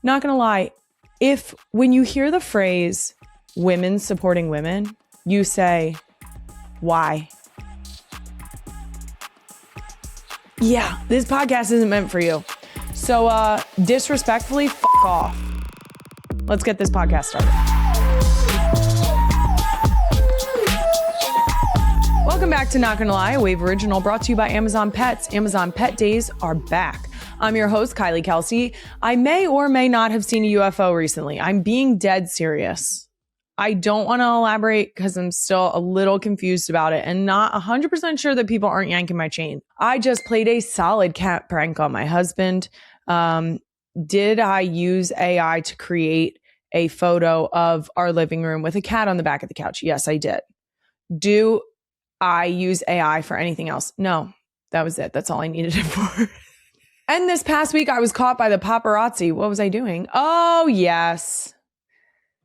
Not gonna lie, if when you hear the phrase women supporting women, you say, why? Yeah, this podcast isn't meant for you. So disrespectfully, f*** off. Let's get this podcast started. Welcome back to Not Gonna Lie, a Wave original brought to you by Amazon Pets. Amazon Pet Days are back. I'm your host, Kylie Kelsey. I may or may not have seen a UFO recently. I'm being dead serious. I don't want to elaborate because I'm still a little confused about it and not 100% sure that people aren't yanking my chain. I just played a solid cat prank on my husband. Did I use AI to create a photo of our living room with a cat on the back of the couch? Yes, I did. Do I use AI for anything else? No, that was it. That's all I needed it for. And this past week, I was caught by the paparazzi. What was I doing? Oh, yes.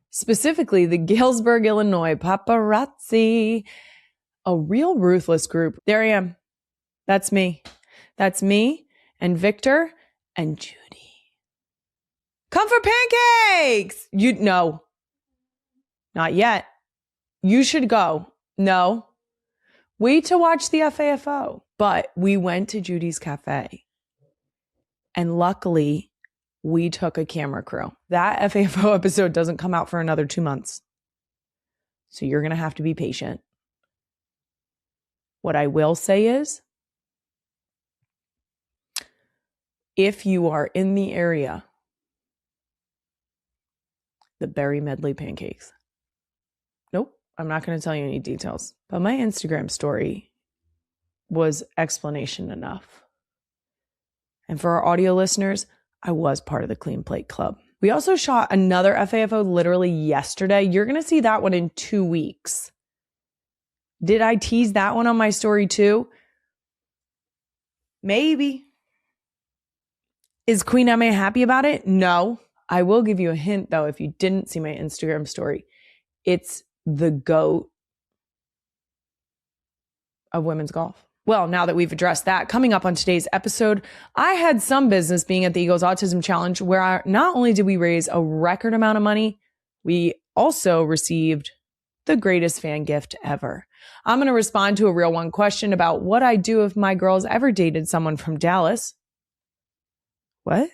Specifically, the Galesburg, Illinois paparazzi. A real ruthless group. There I am. That's me. That's me and Victor and Judy. Come for pancakes! No. Not yet. You should go. No. Wait to watch the FAFO. But we went to Judy's Cafe. And luckily, we took a camera crew. That FAFO episode doesn't come out for another 2 months. So you're going to have to be patient. What I will say is, if you are in the area, the berry medley pancakes. Nope, I'm not going to tell you any details. But my Instagram story was explanation enough. And for our audio listeners, I was part of the Clean Plate Club. We also shot another FAFO literally yesterday. You're going to see that one in 2 weeks. Did I tease that one on my story too? Maybe. Is Queen Emma happy about it? No. I will give you a hint though, if you didn't see my Instagram story. It's the GOAT of women's golf. Well, now that we've addressed that, coming up on today's episode, I had some business being at the Eagles Autism Challenge where not only did we raise a record amount of money, we also received the greatest fan gift ever. I'm going to respond to a real one question about what I'd do if my girls ever dated someone from Dallas. What?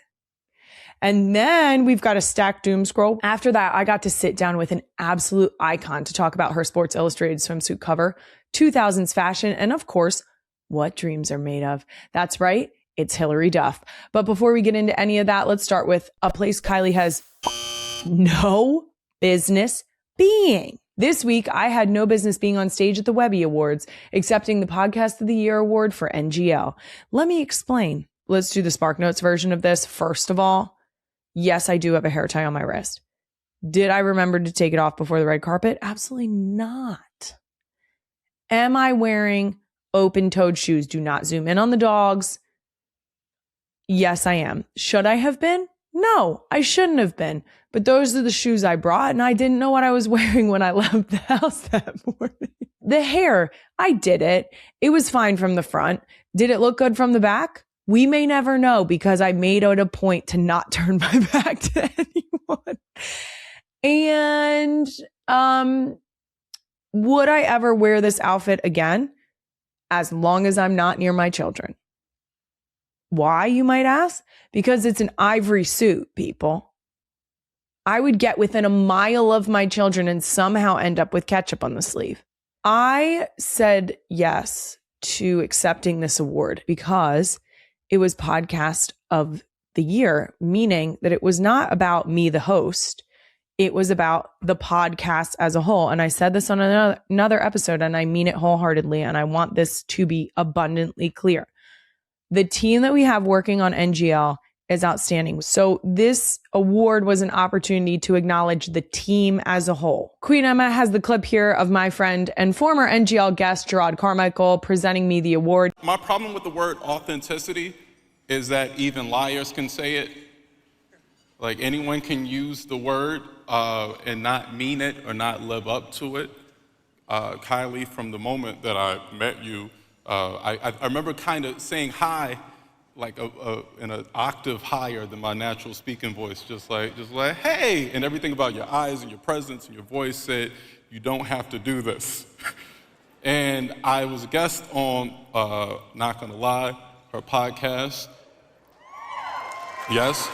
And then we've got a stacked Doomscroll. After that, I got to sit down with an absolute icon to talk about her Sports Illustrated swimsuit cover, 2000s fashion, and of course, what dreams are made of. That's right, it's Hilary Duff. But before we get into any of that, let's start with a place Kylie has no business being. This week, I had no business being on stage at the Webby Awards, accepting the Podcast of the Year award for NGL. Let me explain. Let's do the Spark Notes version of this. First of all, yes, I do have a hair tie on my wrist. Did I remember to take it off before the red carpet? Absolutely not. Am I wearing open-toed shoes? Do not zoom in on the dogs. Yes, I am. Should I have been? No, I shouldn't have been. But those are the shoes I brought, and I didn't know what I was wearing when I left the house that morning. The hair, I did it. It was fine from the front. Did it look good from the back? We may never know because I made it a point to not turn my back to anyone. And would I ever wear this outfit again? As long as I'm not near my children. Why, you might ask? Because it's an ivory suit, people. I would get within a mile of my children and somehow end up with ketchup on the sleeve. I said yes to accepting this award because it was Podcast of the Year, meaning that it was not about me, the host. It was about the podcast as a whole. And I said this on another episode, and I mean it wholeheartedly. And I want this to be abundantly clear. The team that we have working on NGL is outstanding. So this award was an opportunity to acknowledge the team as a whole. Queen Emma has the clip here of my friend and former NGL guest, Gerard Carmichael, presenting me the award. My problem with the word authenticity is that even liars can say it. Like anyone can use the word and not mean it or not live up to it. Kylie, from the moment that I met you, I remember kind of saying hi like in an octave higher than my natural speaking voice, just like, hey, and everything about your eyes and your presence and your voice said, you don't have to do this. And I was a guest on, Not Gonna Lie, her podcast. Yes.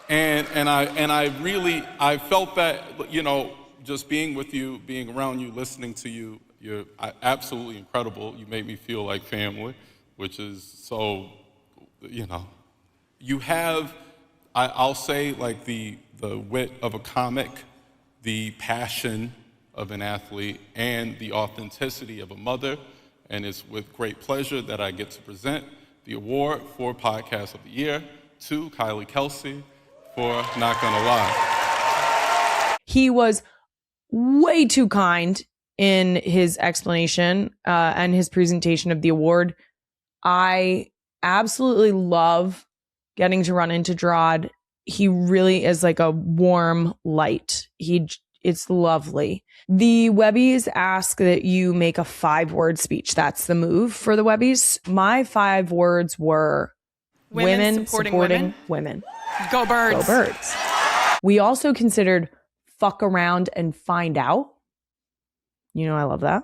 And I felt that, you know, just being with you, being around you, listening to you, you're absolutely incredible. You make me feel like family, which is so, you know. You have, I'll say, like the wit of a comic, the passion of an athlete, and the authenticity of a mother. And it's with great pleasure that I get to present the award for Podcast of the Year to Kylie Kelsey for Not Gonna Lie. He was way too kind in his explanation and his presentation of the award. I absolutely love getting to run into Gerard. He really is like a warm light. It's lovely. The Webbies ask that you make a 5-word speech. That's the move for the Webbies. My 5 words were women supporting women. Go Birds. Go Birds. We also considered fuck around and find out. You know, I love that.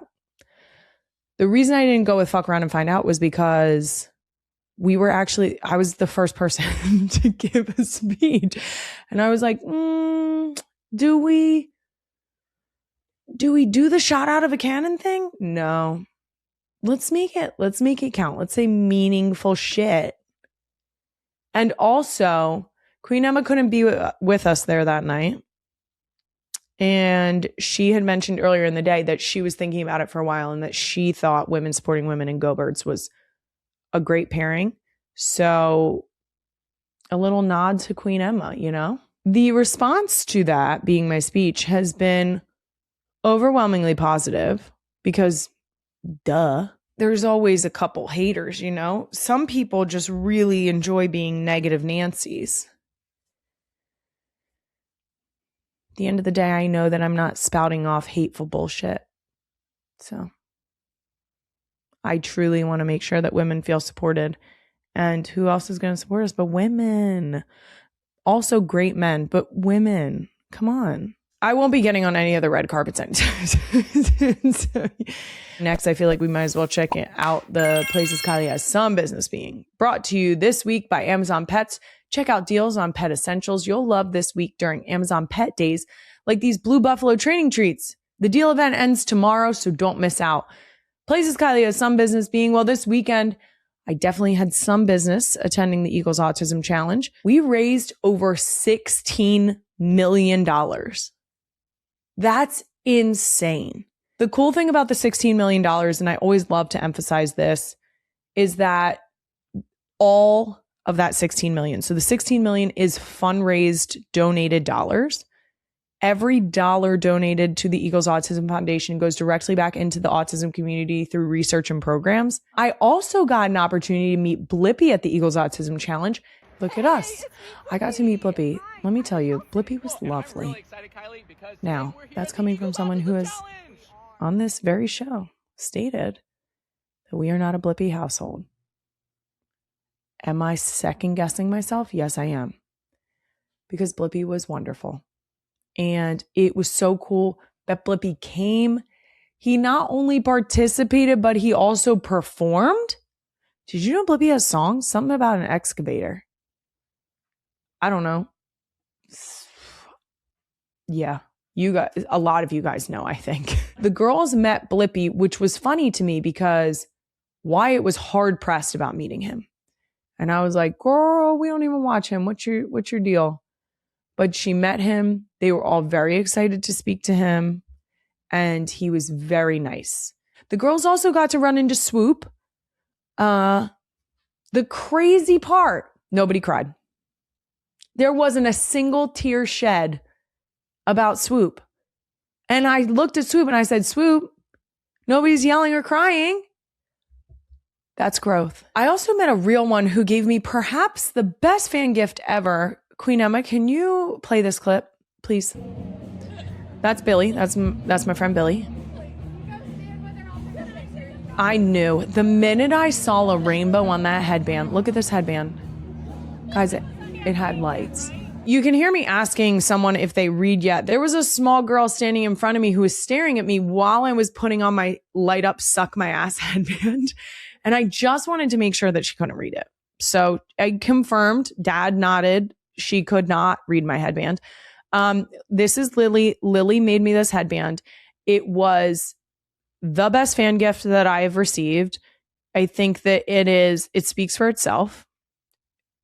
The reason I didn't go with fuck around and find out was because I was the first person to give a speech. And I was like, do we do the shot out of a cannon thing? No. Let's make it count. Let's say meaningful shit. And also, Queen Emma couldn't be with us there that night. And she had mentioned earlier in the day that she was thinking about it for a while and that she thought women supporting women and Go Birds was a great pairing. So a little nod to Queen Emma, you know? The response to that being my speech has been overwhelmingly positive because duh. There's always a couple haters, you know? Some people just really enjoy being negative Nancys. At the end of the day, I know that I'm not spouting off hateful bullshit. So I truly want to make sure that women feel supported. And who else is going to support us but women? Also great men, but women. Come on. I won't be getting on any of the red carpets anytime. So, next, I feel like we might as well check out the places Kylie has some business being. Brought to you this week by Amazon Pets. Check out deals on pet essentials you'll love this week during Amazon Pet Days, like these Blue Buffalo training treats. The deal event ends tomorrow, so don't miss out. Places Kylie has some business being, well, this weekend, I definitely had some business attending the Eagles Autism Challenge. We raised over $16 million. That's insane. The cool thing about the $16 million, and I always love to emphasize this, is that all of that 16 million. So the 16 million is fundraised, donated dollars. Every dollar donated to the Eagles Autism Foundation goes directly back into the autism community through research and programs. I also got an opportunity to meet Blippi at the Eagles Autism Challenge. Look at us. I got to meet Blippi. Let me tell you, Blippi was lovely. Now, that's coming from someone who has, on this very show, stated that we are not a Blippi household. Am I second guessing myself? Yes, I am. Because Blippi was wonderful. And it was so cool that Blippi came. He not only participated, but he also performed. Did you know Blippi has songs? Something about an excavator. I don't know. Yeah, you guys, a lot of you guys know, I think. The girls met Blippi, which was funny to me because Wyatt was hard pressed about meeting him. And I was like, girl, we don't even watch him. What's your deal? But she met him. They were all very excited to speak to him. And he was very nice. The girls also got to run into Swoop. The crazy part, nobody cried. There wasn't a single tear shed about Swoop. And I looked at Swoop and I said, Swoop, nobody's yelling or crying. That's growth. I also met a real one who gave me perhaps the best fan gift ever. Queen Emma, can you play this clip, please? That's Billy. That's my friend Billy. I knew the minute I saw a rainbow on that headband. Look at this headband. Guys, it had lights. You can hear me asking someone if they read yet. There was a small girl standing in front of me who was staring at me while I was putting on my light up suck my ass headband. And I just wanted to make sure that she couldn't read it. So I confirmed, Dad nodded. She could not read my headband. This is Lily. Lily made me this headband. It was the best fan gift that I have received. I think that it speaks for itself.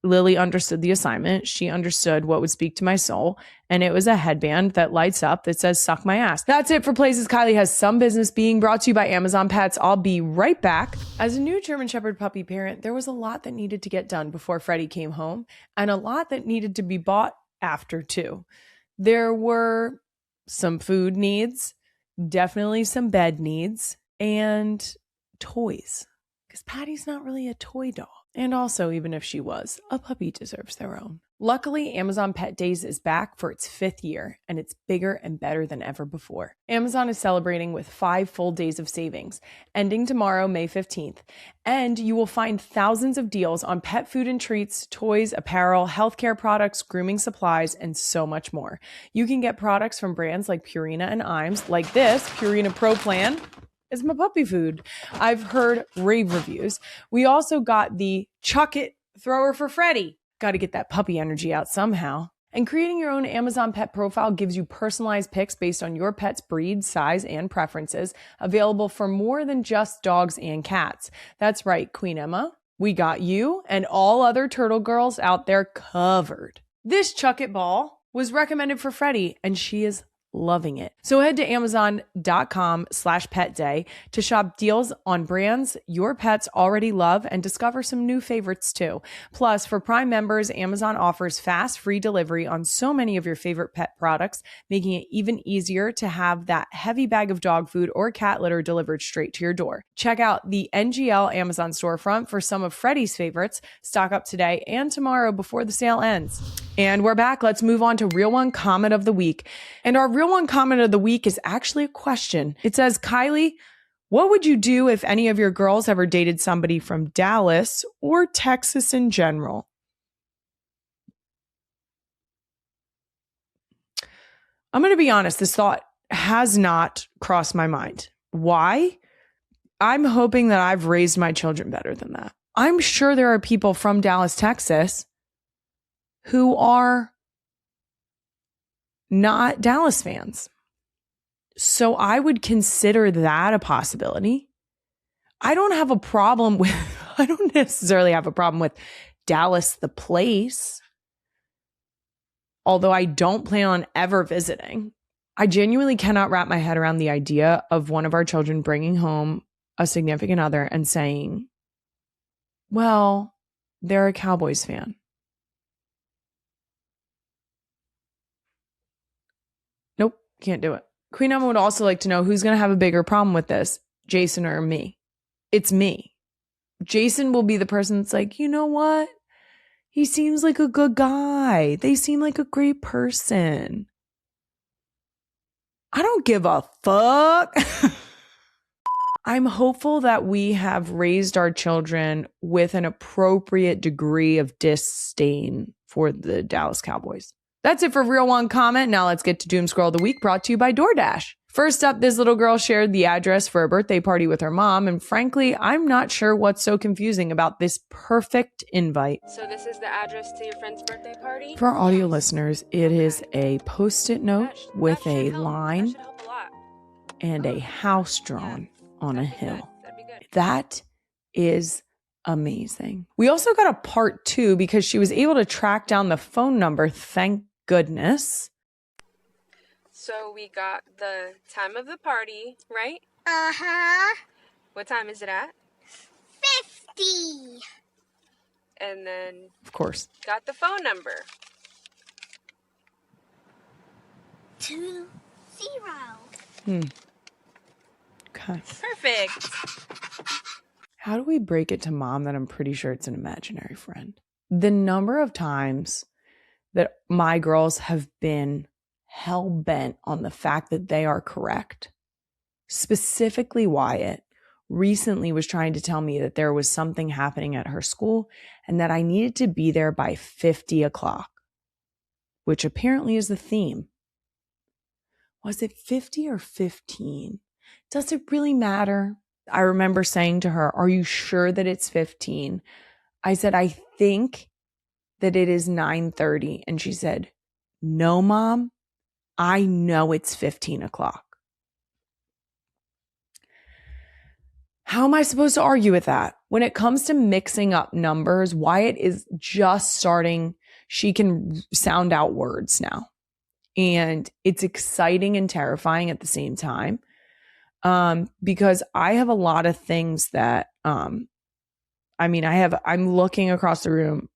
Lily understood the assignment. She understood what would speak to my soul. And it was a headband that lights up that says, suck my ass. That's it for Places Kylie Has Some Business, being brought to you by Amazon Pets. I'll be right back. As a new German Shepherd puppy parent, there was a lot that needed to get done before Freddie came home, and a lot that needed to be bought after too. There were some food needs, definitely some bed needs, and toys. Because Patty's not really a toy doll. And also, even if she was, a puppy deserves their own. Luckily, Amazon Pet Days is back for its 5th year, and it's bigger and better than ever before. Amazon is celebrating with 5 full days of savings, ending tomorrow, May 15th. And you will find thousands of deals on pet food and treats, toys, apparel, healthcare products, grooming supplies, and so much more. You can get products from brands like Purina and Iams, like this Purina Pro Plan. Is my puppy food. I've heard rave reviews. We also got the Chuck It thrower for Freddie. Got to get that puppy energy out somehow. And creating your own Amazon pet profile gives you personalized pics based on your pet's breed, size, and preferences, available for more than just dogs and cats. That's right, Queen Emma. We got you and all other turtle girls out there covered. This Chuck It ball was recommended for Freddie, and she is loving it. So head to amazon.com/petday to shop deals on brands your pets already love and discover some new favorites too. Plus, for Prime members, Amazon offers fast, free delivery on so many of your favorite pet products, making it even easier to have that heavy bag of dog food or cat litter delivered straight to your door. Check out the NGL Amazon storefront for some of Freddie's favorites. Stock up today and tomorrow before the sale ends. And we're back. Let's move on to Real One Comment of the Week. And our Real One Comment of the Week is actually a question. It says, Kylie, what would you do if any of your girls ever dated somebody from Dallas or Texas in general? I'm going to be honest. This thought has not crossed my mind. Why? I'm hoping that I've raised my children better than that. I'm sure there are people from Dallas, Texas, who are not Dallas fans. So I would consider that a possibility. I don't necessarily have a problem with Dallas, the place, although I don't plan on ever visiting. I genuinely cannot wrap my head around the idea of one of our children bringing home a significant other and saying, well, they're a Cowboys fan. Nope, can't do it. Queen Emma would also like to know who's going to have a bigger problem with this, Jason or me. It's me. Jason will be the person that's like, you know what? He seems like a good guy. They seem like a great person. I don't give a fuck. I'm hopeful that we have raised our children with an appropriate degree of disdain for the Dallas Cowboys. That's it for Real One Comment. Now let's get to Doomscroll of the Week, brought to you by DoorDash. First up, this little girl shared the address for a birthday party with her mom, and frankly, I'm not sure what's so confusing about this perfect invite. So this is the address to your friend's birthday party? For our audio listeners, it is a Post-it note with a line and a house drawn on a hill. That is amazing. We also got a part 2 because she was able to track down the phone number, thank goodness. So we got the time of the party, right? Uh-huh. What time is it at? 50. And then Of course. got the phone number. 20. Okay. Perfect. How do we break it to mom that I'm pretty sure it's an imaginary friend? The number of times that my girls have been hell-bent on the fact that they are correct, specifically Wyatt, recently was trying to tell me that there was something happening at her school and that I needed to be there by 50 o'clock, which apparently is the theme. Was it 50 or 15? Does it really matter? I remember saying to her, are you sure that it's 15? I said, I think that it is 9:30. And she said, no, Mom, I know it's 15 o'clock. How am I supposed to argue with that? When it comes to mixing up numbers, Wyatt is just starting. She can sound out words now. And it's exciting and terrifying at the same time. Because I have a lot of things that, I'm looking across the room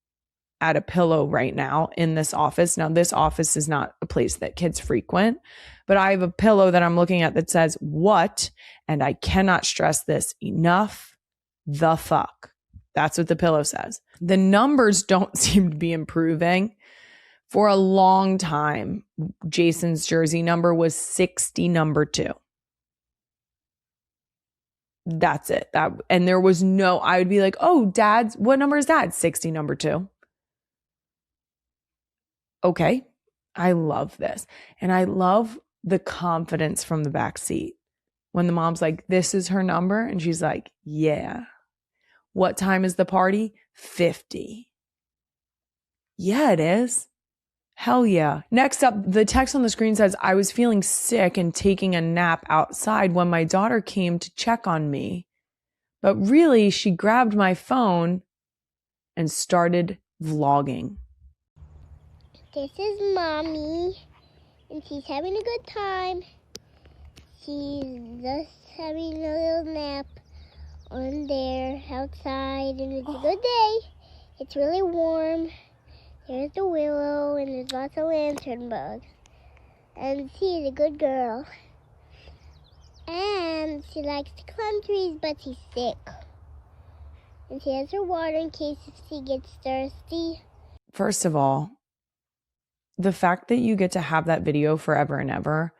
at a pillow right now in this office. Now, this office is not a place that kids frequent, but I have a pillow that I'm looking at that says, what? And I cannot stress this enough, the fuck. That's what the pillow says. The numbers don't seem to be improving. For a long time, Jason's jersey number was 60, number 2. That's it. And there was no, I would be like, oh, Dad's, what number is that? 60, number 2. Okay. I love this. And I love the confidence from the back seat. When the mom's like, this is her number. And she's like, yeah. What time is the party? 50. Yeah, it is. Hell yeah. Next up, the text on the screen says, I was feeling sick and taking a nap outside when my daughter came to check on me. But really, she grabbed my phone and started vlogging. This is Mommy, and she's having a good time. She's just having a little nap on there outside, and it's a good day. It's really warm. There's the willow, and there's lots of lantern bugs. And she's a good girl. And she likes to climb trees, but she's sick. And she has her water in case she gets thirsty. First of all, the fact that you get to have that video forever and ever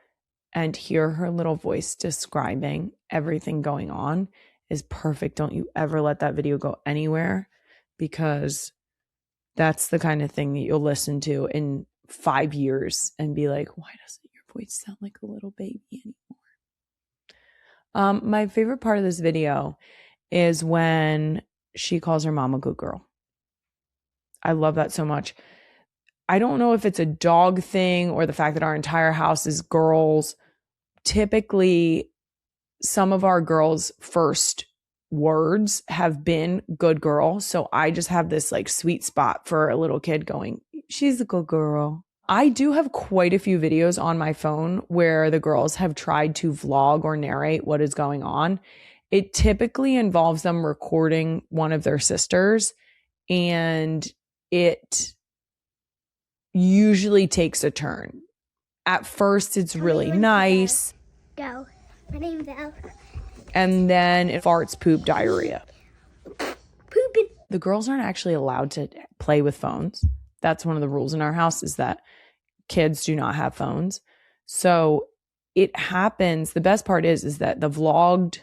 and hear her little voice describing everything going on is perfect. Don't you ever let that video go anywhere, because that's the kind of thing that you'll listen to in 5 years and be like, why doesn't your voice sound like a little baby anymore? My favorite part of this video is when she calls her mom a good girl. I love that so much. I don't know if it's a dog thing or the fact that our entire house is girls. Typically, some of our girls' first words have been good girl. So I just have this like sweet spot for a little kid going, she's a good girl. I do have quite a few videos on my phone where the girls have tried to vlog or narrate what is going on. It typically involves them recording one of their sisters, and it usually takes a turn. At first, it's really nice. Go. My name's Al. And then it farts, poop, diarrhea. Pooping. The girls aren't actually allowed to play with phones. That's one of the rules in our house, is that kids do not have phones. So it happens. The best part is that the vlogged,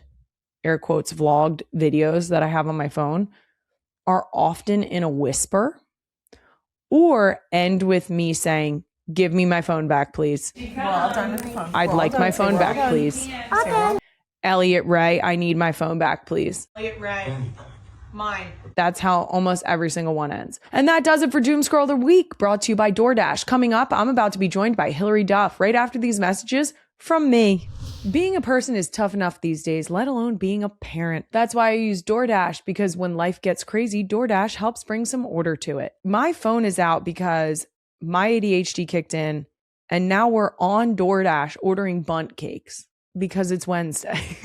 air quotes, vlogged videos that I have on my phone are often in a whisper or end with me saying, give me my phone back, please. Well done with the phone. I'd like my phone back, please. Okay. Elliot Ray, I need my phone back, please. Elliot Ray. Mine. That's how almost every single one ends. And that does it for Doomscroll of the Week, brought to you by DoorDash. Coming up, I'm about to be joined by Hilary Duff right after these messages from me. Being a person is tough enough these days, let alone being a parent. That's why I use DoorDash, because when life gets crazy, DoorDash helps bring some order to it. My phone is out because my ADHD kicked in, and now we're on DoorDash ordering bundt cakes because it's Wednesday.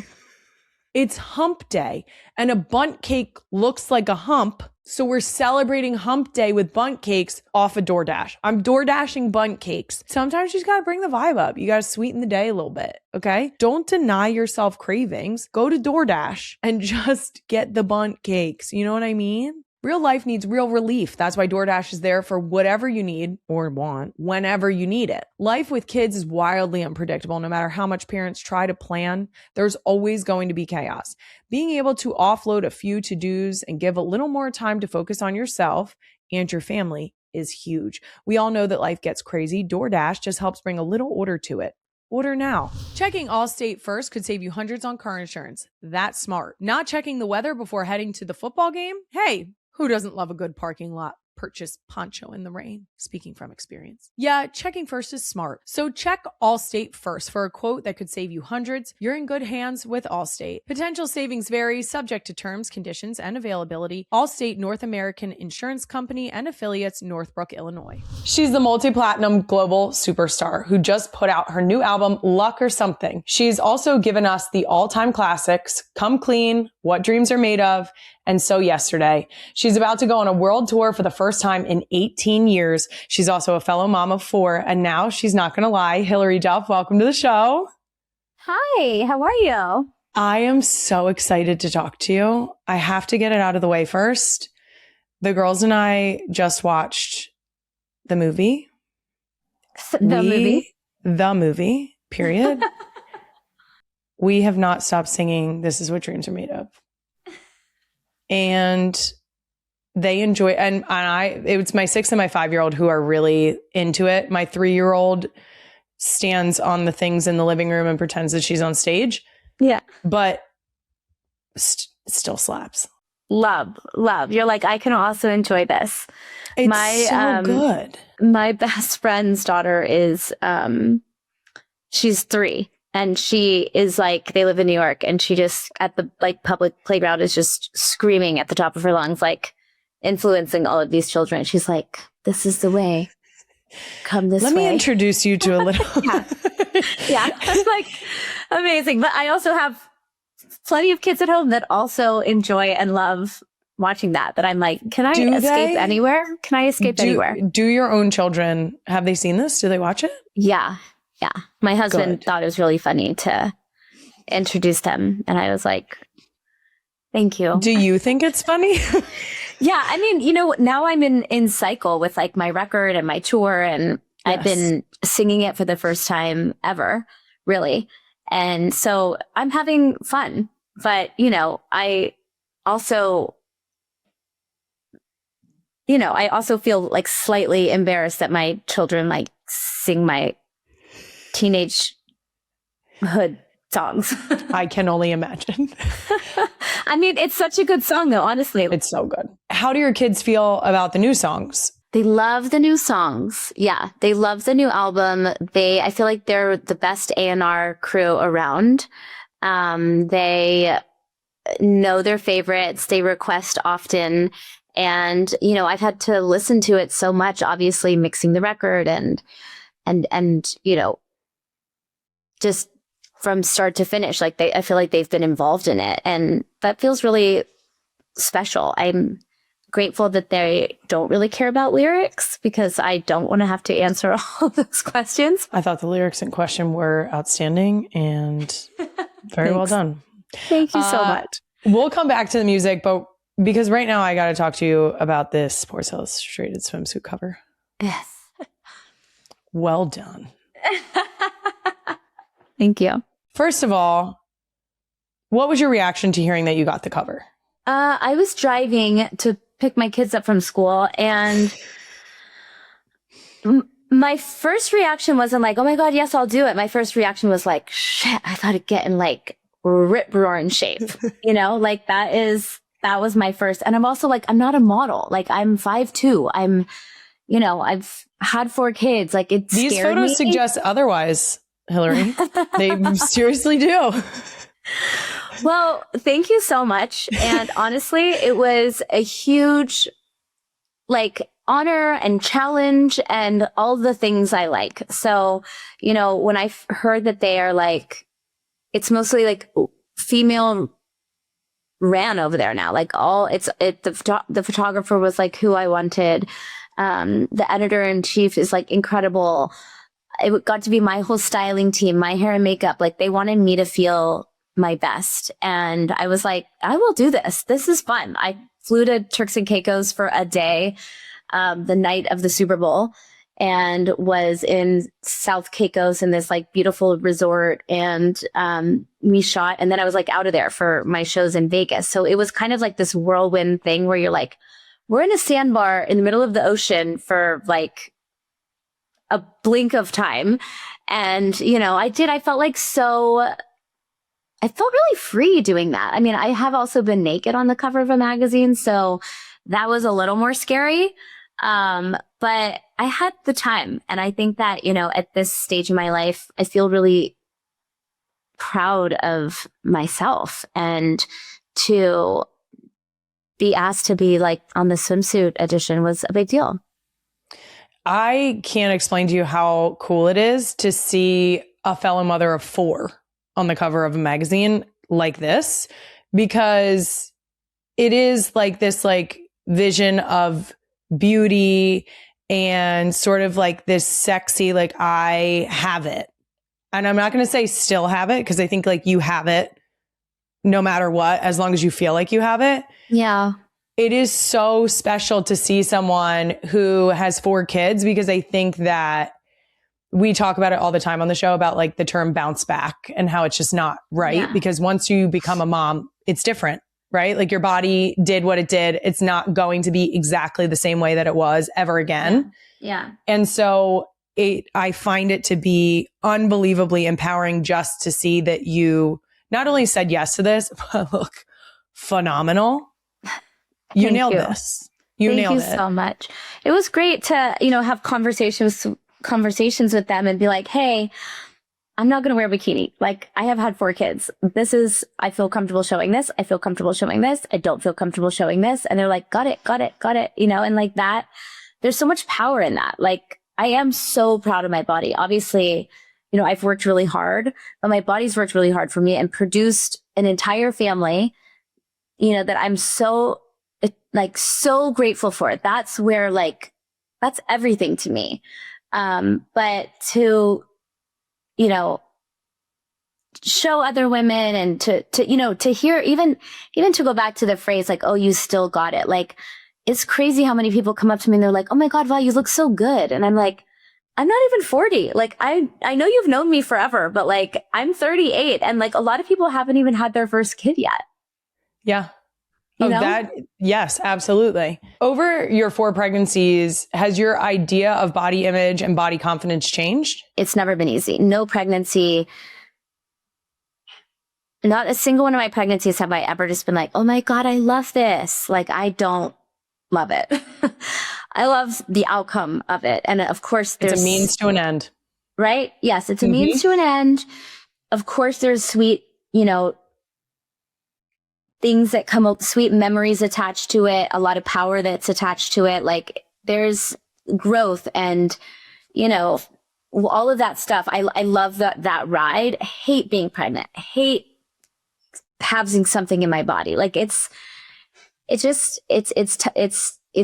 It's hump day, and a bundt cake looks like a hump. So we're celebrating hump day with bundt cakes off of DoorDash. I'm DoorDashing bundt cakes. Sometimes you just got to bring the vibe up. You got to sweeten the day a little bit. Okay. Don't deny yourself cravings. Go to DoorDash and just get the bundt cakes. You know what I mean? Real life needs real relief. That's why DoorDash is there for whatever you need or want, whenever you need it. Life with kids is wildly unpredictable. No matter how much parents try to plan, there's always going to be chaos. Being able to offload a few to-dos and give a little more time to focus on yourself and your family is huge. We all know that life gets crazy. DoorDash just helps bring a little order to it. Order now. Checking Allstate first could save you hundreds on car insurance. That's smart. Not checking the weather before heading to the football game? Hey, who doesn't love a good parking lot purchase poncho in the rain? Speaking from experience. Yeah, checking first is smart. So check Allstate first for a quote that could save you hundreds. You're in good hands with Allstate. Potential savings vary, subject to terms, conditions, and availability. Allstate North American Insurance Company and affiliates, Northbrook, Illinois. She's the multi-platinum global superstar who just put out her new album, Luck or Something. She's also given us the all-time classics, Come Clean, What Dreams Are Made Of, and So Yesterday. She's about to go on a world tour for the first time in 18 years. She's also a fellow mom of 4, and now she's not going to lie. Hilary Duff, welcome to the show. Hi, how are you? I am so excited to talk to you. I have to get it out of the way first. The girls and I just watched the movie. The movie, period. We have not stopped singing This Is What Dreams Are Made Of. And they enjoy, and it's my 6 and my 5-year-old who are really into it. My 3-year-old stands on the things in the living room and pretends that she's on stage. Yeah. But still slaps. Love. You're like, I can also enjoy this. It's so good. My best friend's daughter is, she's 3. And she is like, they live in New York, and she just at the public playground is just screaming at the top of her lungs, like influencing all of these children. She's like, this is the way. Come this way. Let me introduce you to a little. Yeah. It's like amazing. But I also have plenty of kids at home that also enjoy and love watching that. But I'm like, can I escape anywhere? Can I escape anywhere? Do your own children, have they seen this? Do they watch it? Yeah. Yeah. My husband thought it was really funny to introduce them. And I was like, thank you. Do you think it's funny? Yeah. I mean, now I'm in cycle with like my record and my tour, and yes. I've been singing it for the first time ever, really. And so I'm having fun. But, I also feel like slightly embarrassed that my children like sing my teenage hood songs. I can only imagine. I mean, it's such a good song though, honestly. It's so good. How do your kids feel about the new songs? They love the new songs. Yeah, they love the new album. I feel like they're the best A&R crew around. They know their favorites. They request often. And, I've had to listen to it so much, obviously mixing the record and just from start to finish, like I feel like they've been involved in it, and that feels really special. I'm grateful that they don't really care about lyrics, because I don't want to have to answer all those questions. I thought the lyrics in question were outstanding and very well done. Thank you so much. We'll come back to the music, but because right now I got to talk to you about this Sports Illustrated swimsuit cover. Yes. Well done. Thank you. First of all, what was your reaction to hearing that you got the cover? I was driving to pick my kids up from school, and my first reaction wasn't like, oh my God, yes, I'll do it. My first reaction was like, shit, I gotta get in like rip roaring shape. Like that was my first. And I'm also like, I'm not a model. Like I'm 5'2". I've had 4 kids. Like these photos suggest otherwise, Hilary. They seriously do. Well, thank you so much. And honestly, it was a huge honor and challenge and all the things I like. So, when I heard that they are it's mostly female ran over there now. The photographer was who I wanted. The editor in chief is incredible. It got to be my whole styling team, my hair and makeup. They wanted me to feel my best. And I was like, I will do this. This is fun. flew to Turks and Caicos for a day, the night of the Super Bowl, and was in South Caicos in this like beautiful resort. And we shot, and then I was like out of there for my shows in Vegas. So it was kind of like this whirlwind thing where you're like, we're in a sandbar in the middle of the ocean for like a blink of time. And, you know, I felt really free doing that. I mean, I have also been naked on the cover of a magazine, so that was a little more scary. But I had the time. And I think that, you know, at this stage in my life, I feel really proud of myself, and to be asked to be like on the swimsuit edition was a big deal. I can't explain to you how cool it is to see a fellow mother of 4 on the cover of a magazine like this, because it is like this like vision of beauty and sort of like this sexy, like I have it. And I'm not going to say still have it, because I think like you have it no matter what, as long as you feel like you have it. Yeah. It is so special to see someone who has 4 kids, because I think that we talk about it all the time on the show about like the term bounce back and how it's just not right. Yeah. Because once you become a mom, it's different, right? Like your body did what it did. It's not going to be exactly the same way that it was ever again. Yeah. And so I find it to be unbelievably empowering just to see that you not only said yes to this, but look phenomenal. You nailed this. You nailed it. Thank you so much. It was great to, you know, have conversations with them and be like, hey, I'm not going to wear a bikini. Like, I have had 4 kids. I feel comfortable showing this. I feel comfortable showing this. I don't feel comfortable showing this. And they're like, got it. You know, and like that, there's so much power in that. Like, I am so proud of my body. Obviously, you know, I've worked really hard, but my body's worked really hard for me and produced an entire family, you know, that I'm so grateful for. That's where that's everything to me. But to, you know, show other women and to, you know, to hear, even to go back to the phrase like, oh, you still got it. Like, it's crazy how many people come up to me and they're like, oh my God, Val, you look so good. And I'm like, I'm not even 40. Like, I know you've known me forever, but like, I'm 38. And like, a lot of people haven't even had their first kid yet. Yeah. You know? Yes, absolutely. Over your 4 pregnancies, has your idea of body image and body confidence changed? It's never been easy. No pregnancy. Not a single one of my pregnancies have I ever just been like, oh my God, I love this. Like, I don't love it. I love the outcome of it. And of course, there's a means to an end. Right? Yes, it's a means to an end. Of course, there's sweet, you know, things that come up, sweet memories attached to it, a lot of power that's attached to it. Like, there's growth and, you know, all of that stuff. I love that ride. I hate being pregnant. I hate having something in my body. Like, it's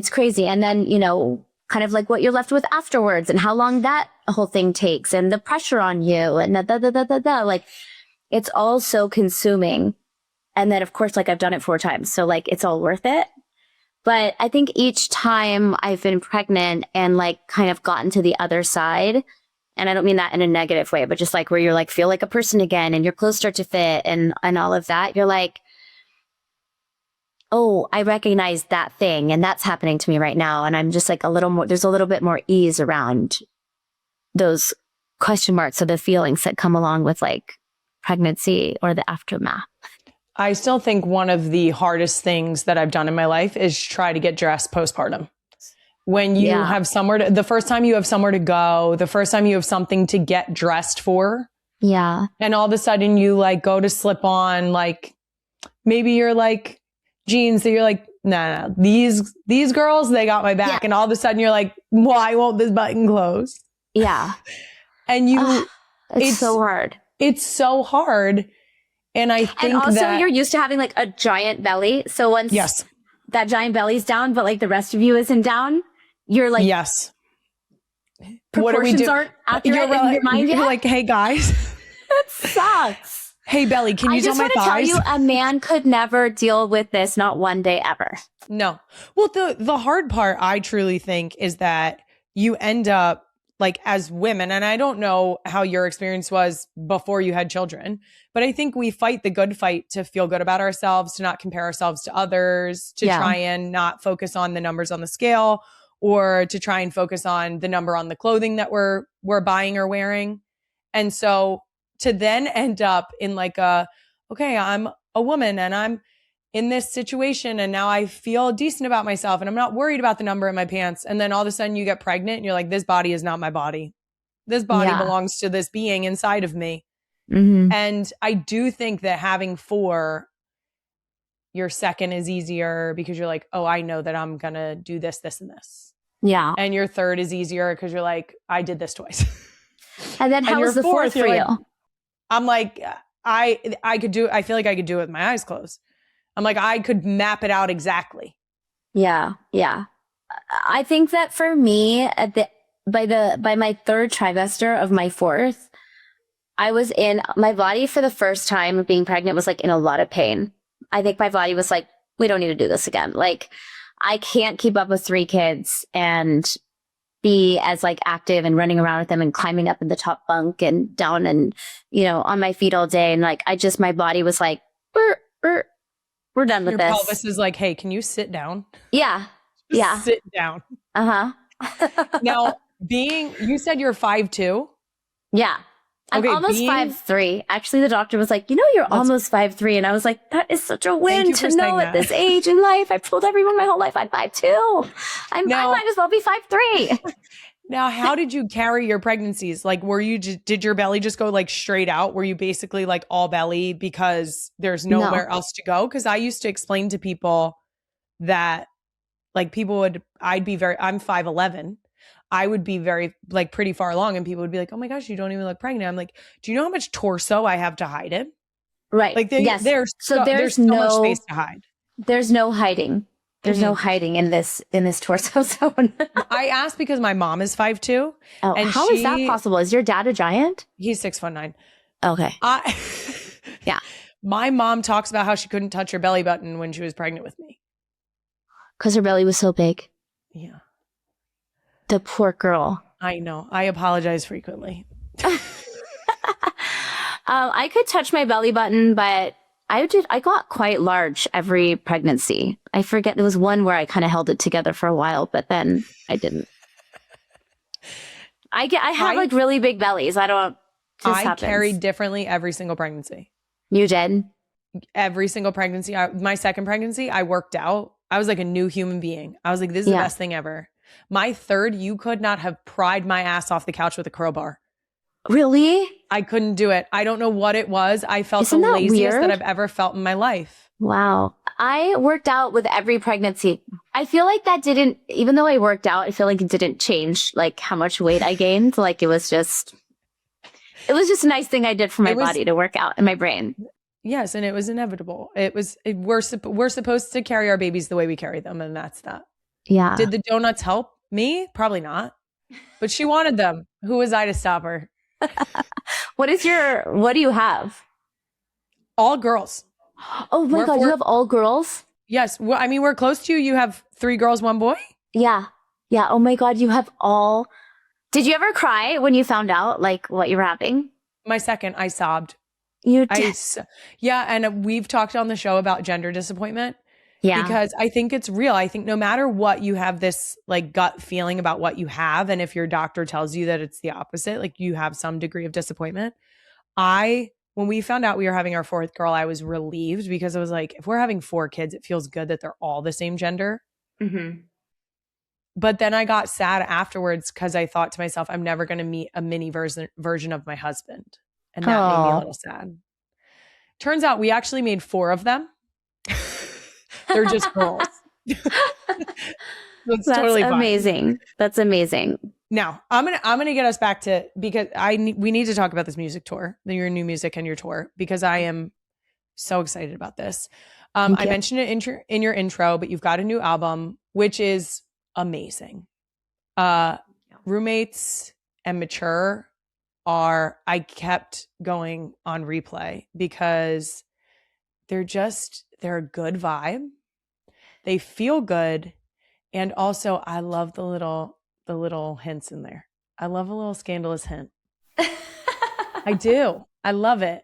crazy. And then, you know, kind of like what you're left with afterwards and how long that whole thing takes and the pressure on you and like, it's all so consuming. And then, of course, like, I've done it 4 times. So like, it's all worth it. But I think each time I've been pregnant and like kind of gotten to the other side, and I don't mean that in a negative way, but just like where you're like, feel like a person again and your clothes start to fit and all of that, you're like, oh, I recognize that thing. And that's happening to me right now. And I'm just like there's a little bit more ease around those question marks of the feelings that come along with like pregnancy or the aftermath. I still think one of the hardest things that I've done in my life is try to get dressed postpartum. When you have the first time you have somewhere to go, the first time you have something to get dressed for. Yeah. And all of a sudden you like go to slip on, like maybe you're like jeans that you're like, nah, these girls, they got my back. Yeah. And all of a sudden you're like, why won't this button close? Yeah. And it's so hard. It's so hard. And I think and also you're used to having like a giant belly. So once that giant belly's down, but like the rest of you isn't down, you're like, yes, proportions aren't accurate in your mind yet. You're like, hey guys, that sucks. Hey, Belly, can you I tell just my want to tell thighs? you, a man could never deal with this, not one day ever. No. Well, the hard part, I truly think, is that you end up like as women, and I don't know how your experience was before you had children, but I think we fight the good fight to feel good about ourselves, to not compare ourselves to others, to try and not focus on the numbers on the scale, or to try and focus on the number on the clothing that we're buying or wearing. And so to then end up in like okay, I'm a woman and I'm in this situation and now I feel decent about myself and I'm not worried about the number in my pants. And then all of a sudden you get pregnant and you're like, this body is not my body. This body belongs to this being inside of me. Mm-hmm. And I do think that having 4, your second is easier because you're like, oh, I know that I'm going to do this, this, and this. Yeah. And your third is easier because you're like, I did this twice. And then how was the fourth for you? I'm like, I feel like I could do it with my eyes closed. I'm like, I could map it out exactly. Yeah. Yeah. I think that for me by my third trimester of my fourth, I was in my body for the first time of being pregnant was like in a lot of pain. I think my body was like, we don't need to do this again. Like I can't keep up with 3 kids and be as like active and running around with them and climbing up in the top bunk and down and, on my feet all day. And like, my body was like, we're done with Your this. pelvis is like, hey, can you sit down? Yeah. Just yeah. sit down. Uh-huh. Now, you said you're 5'2"? Yeah. I'm almost 5'3". Actually, the doctor was like, you're almost 5'3". And I was like, that is such a win to know at this age in life. I've told everyone my whole life I'm 5'2". I might as well be 5'3". Now, how did you carry your pregnancies? Like, did your belly just go like straight out? Were you basically like all belly because there's nowhere else to go? Because I used to explain to people that like I'm 5'11". I would be very like pretty far along and people would be like, oh my gosh, you don't even look pregnant. I'm like, do you know how much torso I have to hide it? Right. Like yes. there's so much space to hide. There's no hiding. There's no hiding in this torso zone. I asked because my mom is 5'2". Oh, and how is that possible? Is your dad a giant? He's 6'9". Okay. Yeah. My mom talks about how she couldn't touch her belly button when she was pregnant with me. Because her belly was so big. Yeah. The poor girl. I know. I apologize frequently. I could touch my belly button, but I got quite large every pregnancy. I forget, there was one where I kind of held it together for a while, but then I didn't. I have like really big bellies. I carried differently every single pregnancy. You did? Every single pregnancy. My second pregnancy, I worked out. I was like a new human being. I was like, this is the best thing ever. My third, you could not have pried my ass off the couch with a crowbar. Really? I couldn't do it. I don't know what it was. I felt the laziest that I've ever felt in my life. Wow. I worked out with every pregnancy. I feel like that didn't, even though I worked out, I feel like it didn't change like how much weight I gained. Like it was just a nice thing I did for my body to work out and my brain. Yes. And it was inevitable. We're supposed to carry our babies the way we carry them. And that's that. Yeah. Did the donuts help me? Probably not. But she wanted them. Who was I to stop her? What do you have? All girls. Oh my God, you have all girls? Yes. Well, I mean, we're close to you. You have 3 girls, 1 boy? Yeah. Yeah. Oh my God, you have all. Did you ever cry when you found out like what you were having? My second, I sobbed. You did? Yeah. And we've talked on the show about gender disappointment. Yeah. Because I think it's real. I think no matter what, you have this like gut feeling about what you have. And if your doctor tells you that it's the opposite, like you have some degree of disappointment. When we found out we were having our 4th girl, I was relieved because I was like, if we're having 4 kids, it feels good that they're all the same gender. Mm-hmm. But then I got sad afterwards because I thought to myself, I'm never going to meet a mini version of my husband. And that made me a little sad. Turns out we actually made 4 of them. They're just girls. That's totally fine. Amazing. That's amazing. Now I'm gonna get us back to, because we need to talk about this music tour, your new music and your tour, because I am so excited about this. I mentioned it in your intro, but you've got a new album, which is amazing. Roommates and Mature I kept going on replay because they're a good vibe. They feel good. And also I love the little hints in there. I love a little scandalous hint. I do. I love it.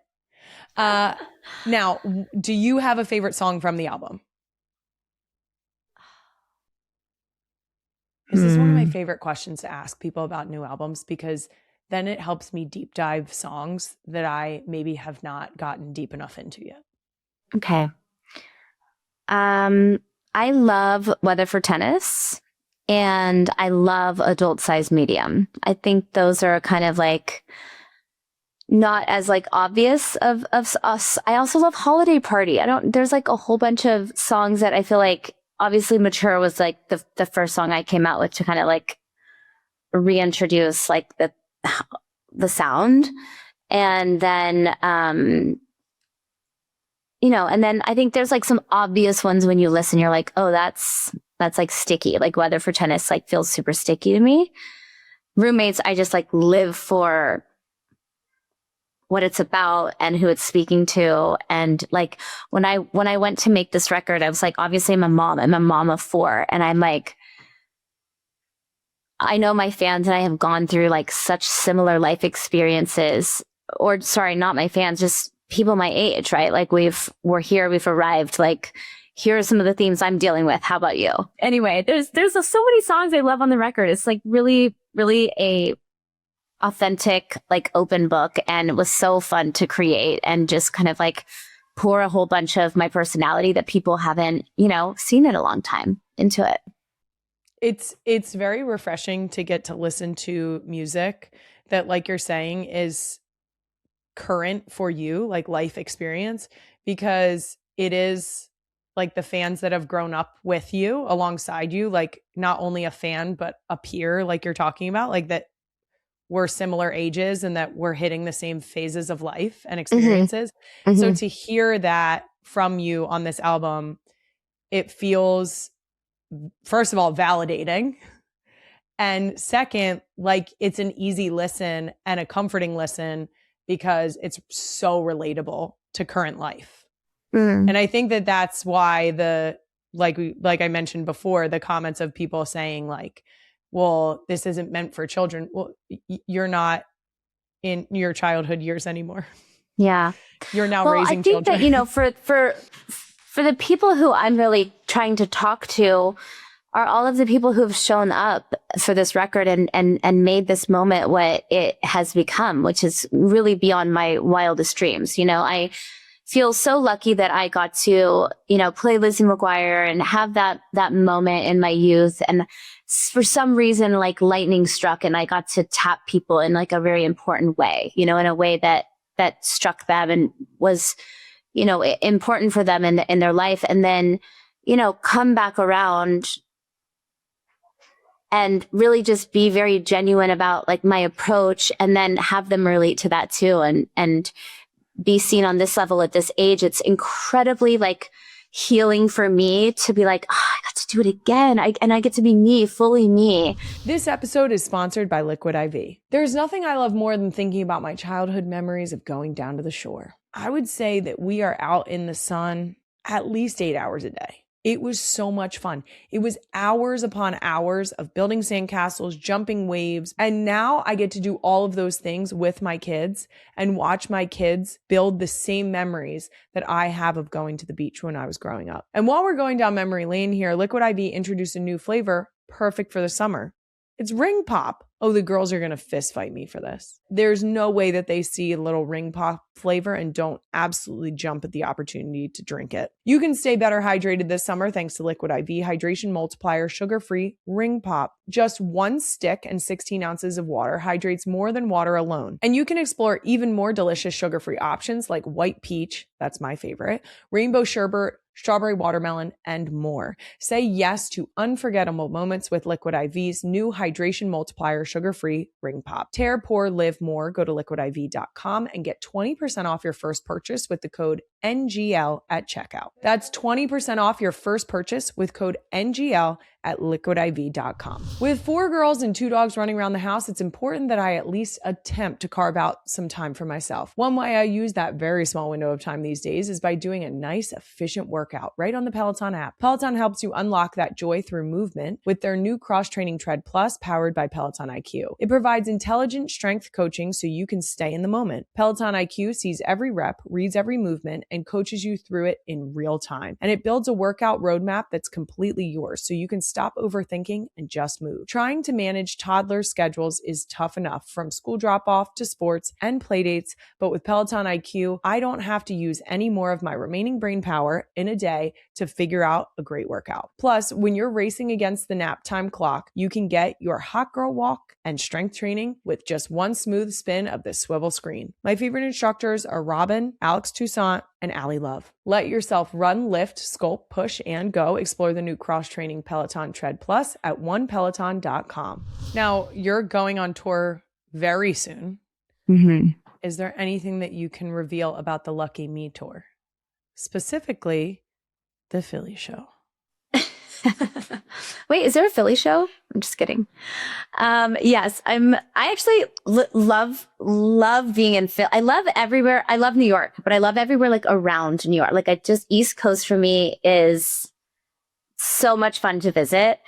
Now, do you have a favorite song from the album? This is one of my favorite questions to ask people about new albums, because then it helps me deep dive songs that I maybe have not gotten deep enough into yet. Okay. I love Weather for Tennis, and I love Adult Size Medium. I think those are kind of like not as like obvious of us. I also love Holiday Party. There's like a whole bunch of songs that I feel like, obviously Mature was like the first song I came out with to kind of like reintroduce like the sound. And then, and then I think there's like some obvious ones when you listen, you're like, oh, that's like sticky. Like Weather for Tennis like feels super sticky to me. Roommates, I just like live for what it's about and who it's speaking to. And like when I went to make this record, I was like, obviously I'm a mom of 4. And I'm like, I know my fans and I have gone through like such similar life experiences, or sorry, not my fans, just people my age, right? Like we're here, we've arrived. Like, here are some of the themes I'm dealing with. How about you? Anyway, there's so many songs I love on the record. It's like really, really a authentic, like open book, and it was so fun to create and just kind of like pour a whole bunch of my personality that people haven't, seen in a long time into it. It's very refreshing to get to listen to music that, like you're saying, is current for you, like life experience, because it is like the fans that have grown up with you alongside you, like not only a fan, but a peer, like you're talking about, like that we're similar ages and that we're hitting the same phases of life and experiences. Mm-hmm. So to hear that from you on this album, it feels, first of all, validating. And second, like it's an easy listen and a comforting listen because it's so relatable to current life. Mm. And I think that that's why like I mentioned before, the comments of people saying like, well, this isn't meant for children. Well, you're not in your childhood years anymore. Yeah. You're now raising children. I think that, for the people who I'm really trying to talk to are all of the people who have shown up for this record and made this moment what it has become, which is really beyond my wildest dreams. I feel so lucky that I got to, play Lizzie McGuire and have that moment in my youth. And for some reason, like lightning struck and I got to tap people in like a very important way, in a way that struck them and was, important for them in their life. And then, come back around and really just be very genuine about like my approach, and then have them relate to that too. And be seen on this level at this age. It's incredibly like healing for me to be like, I got to do it again. And I get to be me, fully me. This episode is sponsored by Liquid IV. There's nothing I love more than thinking about my childhood memories of going down to the shore. I would say that we are out in the sun at least 8 hours a day. It was so much fun. It was hours upon hours of building sandcastles, jumping waves. And now I get to do all of those things with my kids and watch my kids build the same memories that I have of going to the beach when I was growing up. And while we're going down memory lane here, Liquid IV introduced a new flavor perfect for the summer. It's Ring Pop. Oh, the girls are going to fist fight me for this. There's no way that they see a little Ring Pop flavor and don't absolutely jump at the opportunity to drink it. You can stay better hydrated this summer thanks to Liquid IV Hydration Multiplier Sugar-Free Ring Pop. Just 1 stick and 16 ounces of water hydrates more than water alone. And you can explore even more delicious sugar-free options like White Peach, that's my favorite, Rainbow Sherbet, Strawberry Watermelon, and more. Say yes to unforgettable moments with Liquid IV's new Hydration Multiplier Sugar-Free Ring Pop. Tear, pour, live more. Go to liquidiv.com and get 20% off your first purchase with the code NGL at checkout. That's 20% off your first purchase with code NGL at liquidiv.com. With 4 girls and 2 dogs running around the house, it's important that I at least attempt to carve out some time for myself. One way I use that very small window of time these days is by doing a nice, efficient workout right on the Peloton app. Peloton helps you unlock that joy through movement with their new cross-training Tread Plus powered by Peloton IQ. It provides intelligent strength coaching so you can stay in the moment. Peloton IQ sees every rep, reads every movement, and coaches you through it in real time. And it builds a workout roadmap that's completely yours so you can stop overthinking and just move. Trying to manage toddler schedules is tough enough, from school drop-off to sports and play dates, but with Peloton IQ, I don't have to use any more of my remaining brain power in a day to figure out a great workout. Plus, when you're racing against the nap time clock, you can get your hot girl walk and strength training with just one smooth spin of the swivel screen. My favorite instructors are Robin, Alex Toussaint, and Allie Love. Let yourself run, lift, sculpt, push, and go. Explore the new cross-training Peloton Tread Plus at onepeloton.com. Now, you're going on tour very soon. Mm-hmm. Is there anything that you can reveal about the Lucky Me tour? Specifically, the Philly show. Wait, is there a Philly show? I'm just kidding. Yes, I actually love being in Philly. I love everywhere. I love New York, but I love everywhere like around New York. Like East Coast for me is so much fun to visit.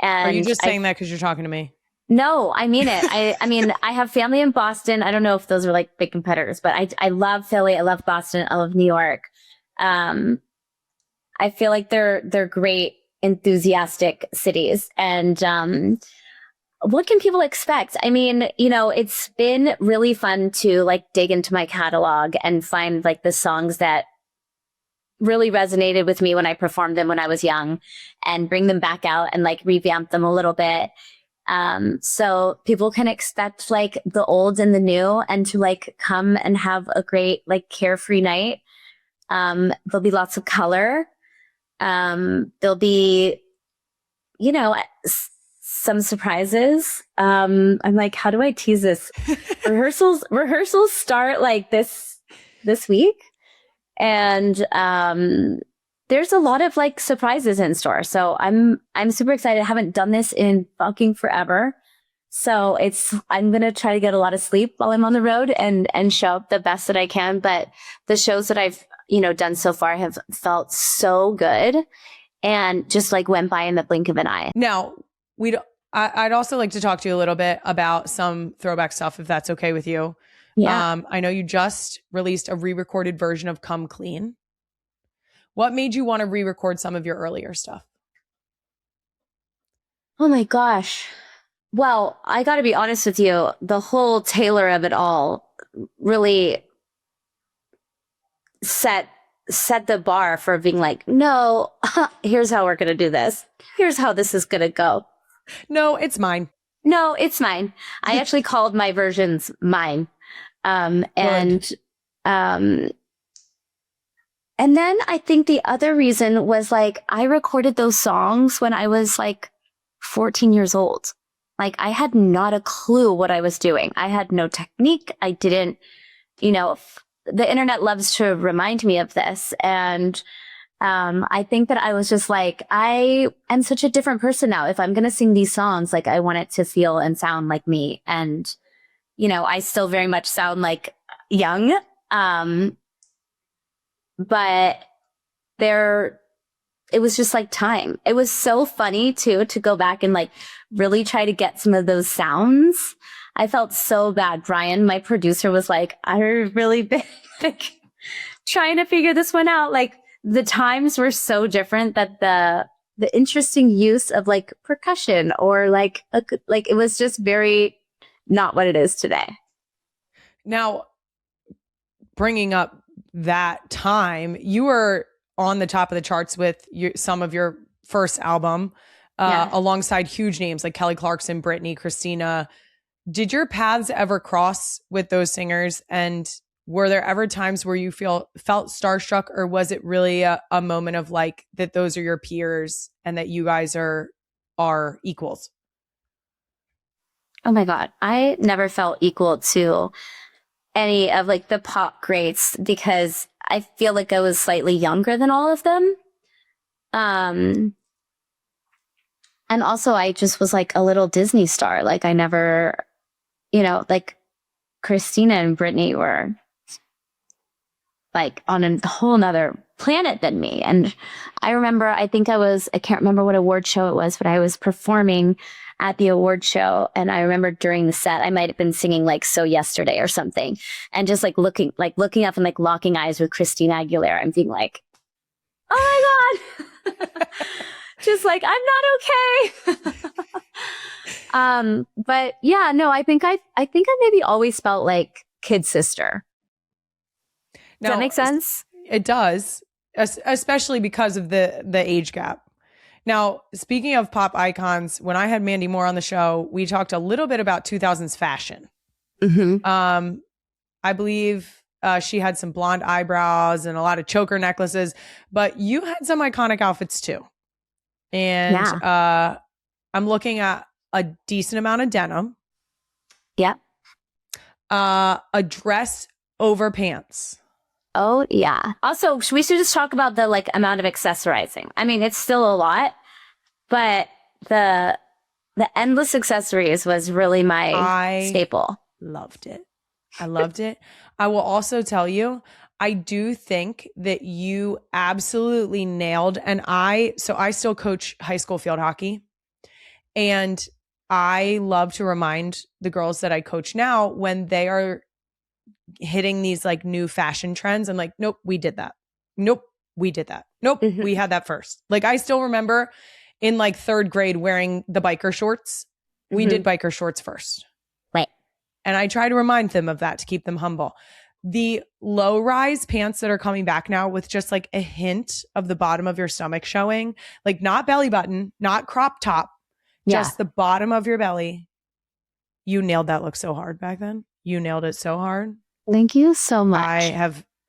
And are you just saying that because you're talking to me? No, I mean it. I mean, I have family in Boston. I don't know if those are like big competitors, but I love Philly. I love Boston. I love New York. I feel like they're great, enthusiastic cities. And what can people expect? I mean, it's been really fun to like dig into my catalog and find like the songs that really resonated with me when I performed them when I was young, and bring them back out and like revamp them a little bit. So people can expect like the old and the new, and to like come and have a great like carefree night. There'll be lots of color. There'll be, some surprises. I'm like, how do I tease this? Rehearsals start like this week. And, there's a lot of like surprises in store. So I'm super excited. I haven't done this in fucking forever. So I'm going to try to get a lot of sleep while I'm on the road and show up the best that I can. But the shows that I've, done so far have felt so good and just like went by in the blink of an eye. Now, I'd also like to talk to you a little bit about some throwback stuff, if that's okay with you. Yeah. I know you just released a re-recorded version of Come Clean. What made you want to re-record some of your earlier stuff? Oh my gosh. Well, I got to be honest with you. The whole Taylor of it all really set the bar for being like, no, here's how we're going to do this. Here's how this is going to go. No, it's mine. No, it's mine. I actually called my versions mine. And then I think the other reason was like, I recorded those songs when I was like 14 years old. Like I had not a clue what I was doing. I had no technique. I didn't, the internet loves to remind me of this. And I think that I was just like, I am such a different person now. If I'm going to sing these songs, like I want it to feel and sound like me. And, I still very much sound like young. But it was just like time. It was so funny too, to go back and like really try to get some of those sounds. I felt so bad. Brian, my producer, was like, I've really been like trying to figure this one out. Like the times were so different that the interesting use of like percussion or like it was just very not what it is today. Now, bringing up that time, you were on the top of the charts with some of your first album, alongside huge names like Kelly Clarkson, Britney, Christina. Did your paths ever cross with those singers? And were there ever times where you felt starstruck, or was it really a moment of like that those are your peers and that you guys are equals? Oh my God. I never felt equal to any of like the pop greats, because I feel like I was slightly younger than all of them. And also I just was like a little Disney star. Like I never, like Christina and Britney were like on a whole nother planet than me. And I remember, I can't remember what award show it was, but I was performing at the award show. And I remember during the set, I might have been singing like So Yesterday or something. And just like looking up and like locking eyes with Christina Aguilera and being like, oh my God, just like, I'm not okay. But yeah, no, I think I maybe always felt like kid sister. Does that make sense? It does, especially because of the age gap. Now, speaking of pop icons, when I had Mandy Moore on the show, we talked a little bit about 2000s fashion. Mm-hmm. I believe she had some blonde eyebrows and a lot of choker necklaces, but you had some iconic outfits too. And I'm looking at a decent amount of denim. Yep. A dress over pants. Oh, yeah. Also, we should just talk about the like amount of accessorizing. I mean, it's still a lot, but the endless accessories was really my staple. Loved it. I loved it. I will also tell you, I do think that you absolutely nailed, and so I still coach high school field hockey, and I love to remind the girls that I coach now when they are hitting these like new fashion trends. I'm like, nope, we did that. Nope, we did that. Nope, we had that first. Like I still remember in like third grade wearing the biker shorts. We did biker shorts first. Right. And I try to remind them of that to keep them humble. The low rise pants that are coming back now with just like a hint of the bottom of your stomach showing, like not belly button, not crop top, just the bottom of your belly. You nailed that look so hard back then. You nailed it so hard. Thank you so much.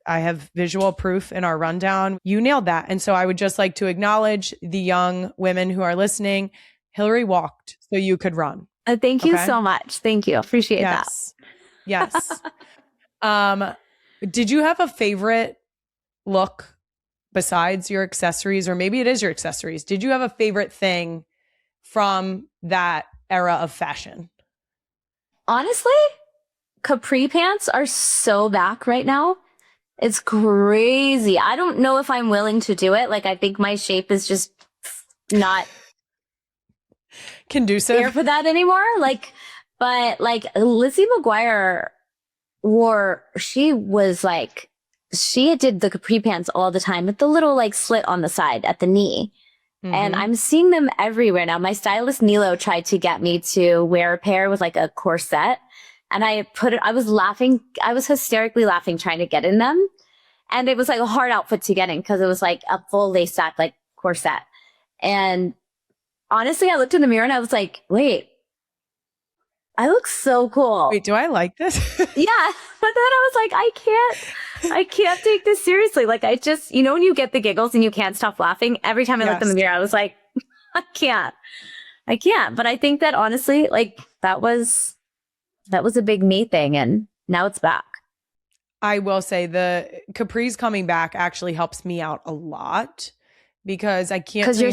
I have visual proof in our rundown. You nailed that. And so I would just like to acknowledge the young women who are listening. Hilary walked so you could run. Thank you so much. Thank you. Appreciate that. Yes. Did you have a favorite look besides your accessories, or maybe it is your accessories? Did you have a favorite thing from that era of fashion? Honestly, capri pants are so back right now. It's crazy. I don't know if I'm willing to do it. Like, I think my shape is just not conducive there for that anymore. Like, but like Lizzie McGuire she did the capri pants all the time with the little like slit on the side at the knee. And I'm seeing them everywhere now. My stylist Nilo tried to get me to wear a pair with like a corset. And I was hysterically laughing trying to get in them. And it was like a hard outfit to get in because it was like a full lace back like corset. And honestly, I looked in the mirror and I was like, wait, I look so cool. Wait, do I like this? Yeah. But then I was like, I can't take this seriously. Like I just, when you get the giggles and you can't stop laughing, every time I looked in the mirror, I was like, I can't. But I think that honestly, like that was a big me thing. And now it's back. I will say the capris coming back actually helps me out a lot because I can't tell you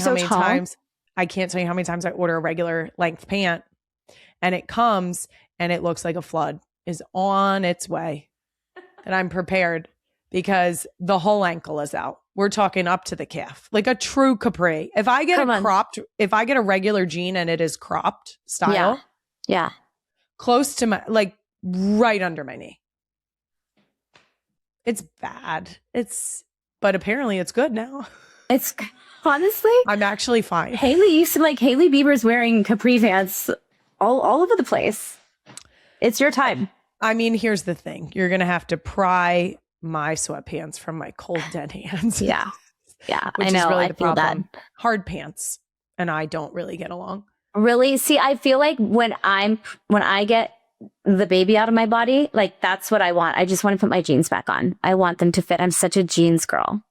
how many times I order a regular length pant and it comes and it looks like a flood is on its way. And I'm prepared because the whole ankle is out. We're talking up to the calf, like a true capri. If I get a regular jean and it is cropped style. Yeah. Close to my, like right under my knee. It's bad. But apparently it's good now. It's honestly, I'm actually fine. Haley used to like Hailey Bieber's wearing capri pants all over the place. It's your time. I mean, here's the thing. You're going to have to pry my sweatpants from my cold dead hands. Yeah. Which I know. Is really I the feel problem. that. Hard pants and I don't really get along. Really? See, I feel like when I get the baby out of my body, like that's what I want. I just want to put my jeans back on. I want them to fit. I'm such a jeans girl.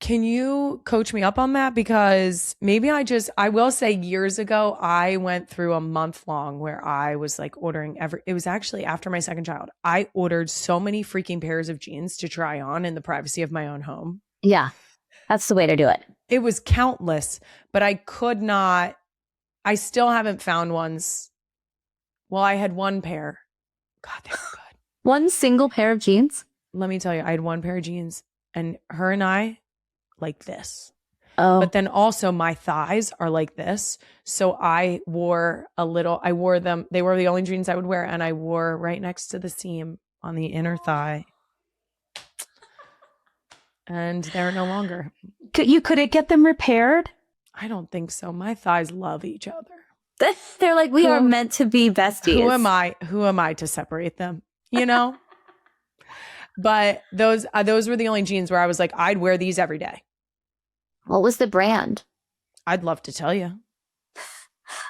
Can you coach me up on that? Because maybe I will say years ago, I went through a month long where I was like ordering it was actually after my second child. I ordered so many freaking pairs of jeans to try on in the privacy of my own home. Yeah, that's the way to do it. It was countless, but I still haven't found ones. Well, I had one pair. God, they were good. One single pair of jeans? Let me tell you, I had one pair of jeans and her and I like this. Oh. But then also my thighs are like this. So I wore them. They were the only jeans I would wear. And I wore right next to the seam on the inner thigh. And they're no longer. You couldn't get them repaired? I don't think so. My thighs love each other. They're like, we are meant to be besties. Who am I to separate them? You know? But those were the only jeans where I was like, I'd wear these every day. What was the brand? I'd love to tell you.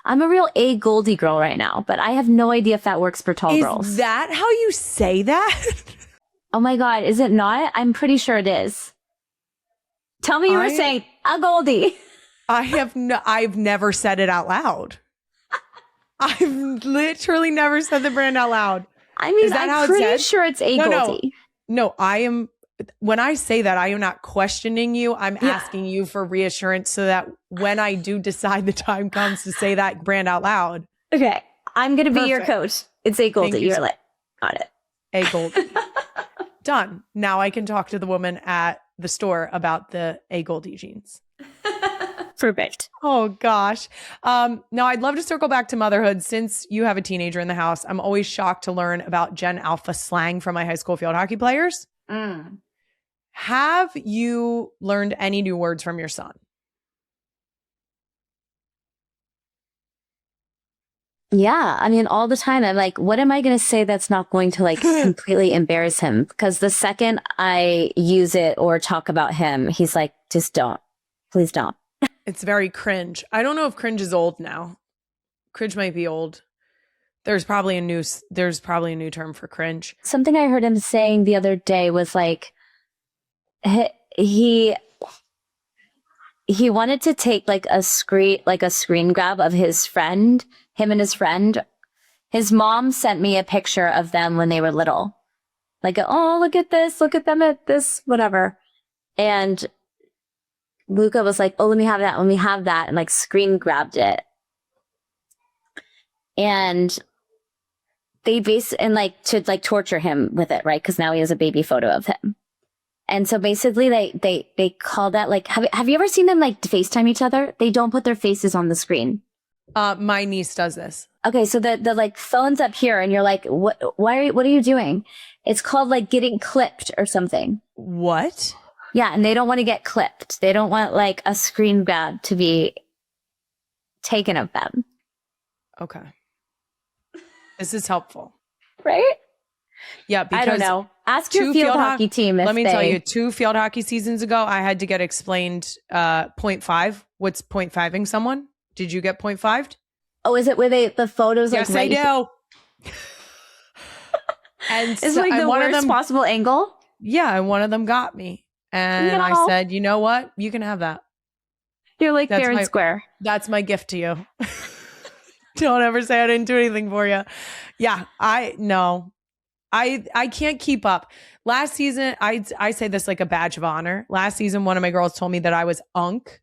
I'm a real A Goldie girl right now, but I have no idea if that works for tall girls. Is that how you say that? Oh my God, is it not? I'm pretty sure it is. Tell me you were saying a Goldie. I've never said it out loud. I've literally never said the brand out loud. I mean, I'm pretty sure it's A Goldie. No, when I say that, I am not questioning you. I'm asking you for reassurance so that when I do decide the time comes to say that brand out loud. Okay. I'm going to be your coach. It's A Goldie. You're like, got it. A Goldie. Done. Now I can talk to the woman at the store about the A Goldie jeans. Perfect. Oh gosh. Now I'd love to circle back to motherhood since you have a teenager in the house. I'm always shocked to learn about Gen Alpha slang from my high school field hockey players. Have you learned any new words from your son? Yeah. I mean, all the time I'm like, what am I going to say that's not going to like completely embarrass him? Because the second I use it or talk about him, he's like, just don't. Please don't. It's very cringe. I don't know if cringe is old now. Cringe might be old. There's probably a new term for cringe. Something I heard him saying the other day was like, he wanted to take like a screen grab of his friend, him and his friend. His mom sent me a picture of them when they were little. Like, oh, look at this, look at them at this, whatever. And Luca was like, oh, let me have that, and like screen grabbed it. And they to torture him with it, right? Because now he has a baby photo of him. And so basically they call that like, have you ever seen them like FaceTime each other? They don't put their faces on the screen. My niece does this. Okay, so the like phone's up here and you're like, what are you doing? It's called like getting clipped or something. What? Yeah, and they don't want to get clipped. They don't want like a screen grab to be taken of them. Okay. This is helpful. Right? Yeah, because I don't know. Ask your field hockey team if Let me tell you, 2 field hockey seasons ago, I had to get explained 0.5. What's 0.5ing someone? Did you get 0.5'd? Oh, is it where the photos yes, like I do. And it's like the worst possible angle? Yeah, and one of them got me. And I said, you know what? You can have that. You're like fair and square. That's my gift to you. Don't ever say I didn't do anything for you. Yeah, I can't keep up. Last season, I say this like a badge of honor. Last season, one of my girls told me that I was unk.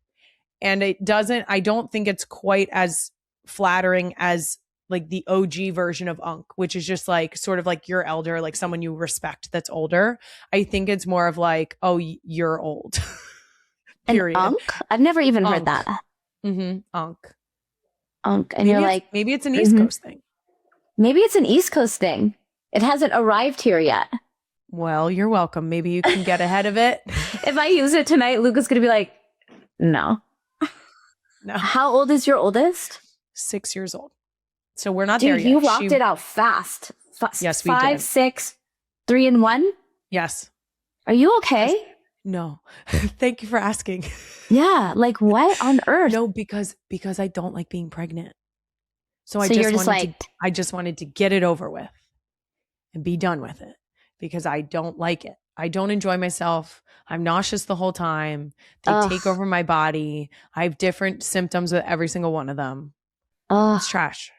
And I don't think it's quite as flattering as like the OG version of unk, which is just like sort of like your elder, like someone you respect that's older. I think it's more of like, oh, you're old. Period. An unk? I've never even heard that. Mm-hmm. Unk. Unk. And you're like, maybe it's an East Coast thing. Maybe it's an East Coast thing. It hasn't arrived here yet. Well, you're welcome. Maybe you can get ahead of it. If I use it tonight, Luca's going to be like, no. No. How old is your oldest? 6 years old. So we're not there yet. You rocked it out fast. Yes, we 5, did. 6, 3, and 1? Yes. Are you okay? No. Thank you for asking. Yeah. Like what on earth? No, because I don't like being pregnant. So I just wanted to get it over with and be done with it because I don't like it. I don't enjoy myself. I'm nauseous the whole time. They take over my body. I have different symptoms with every single one of them. It's trash.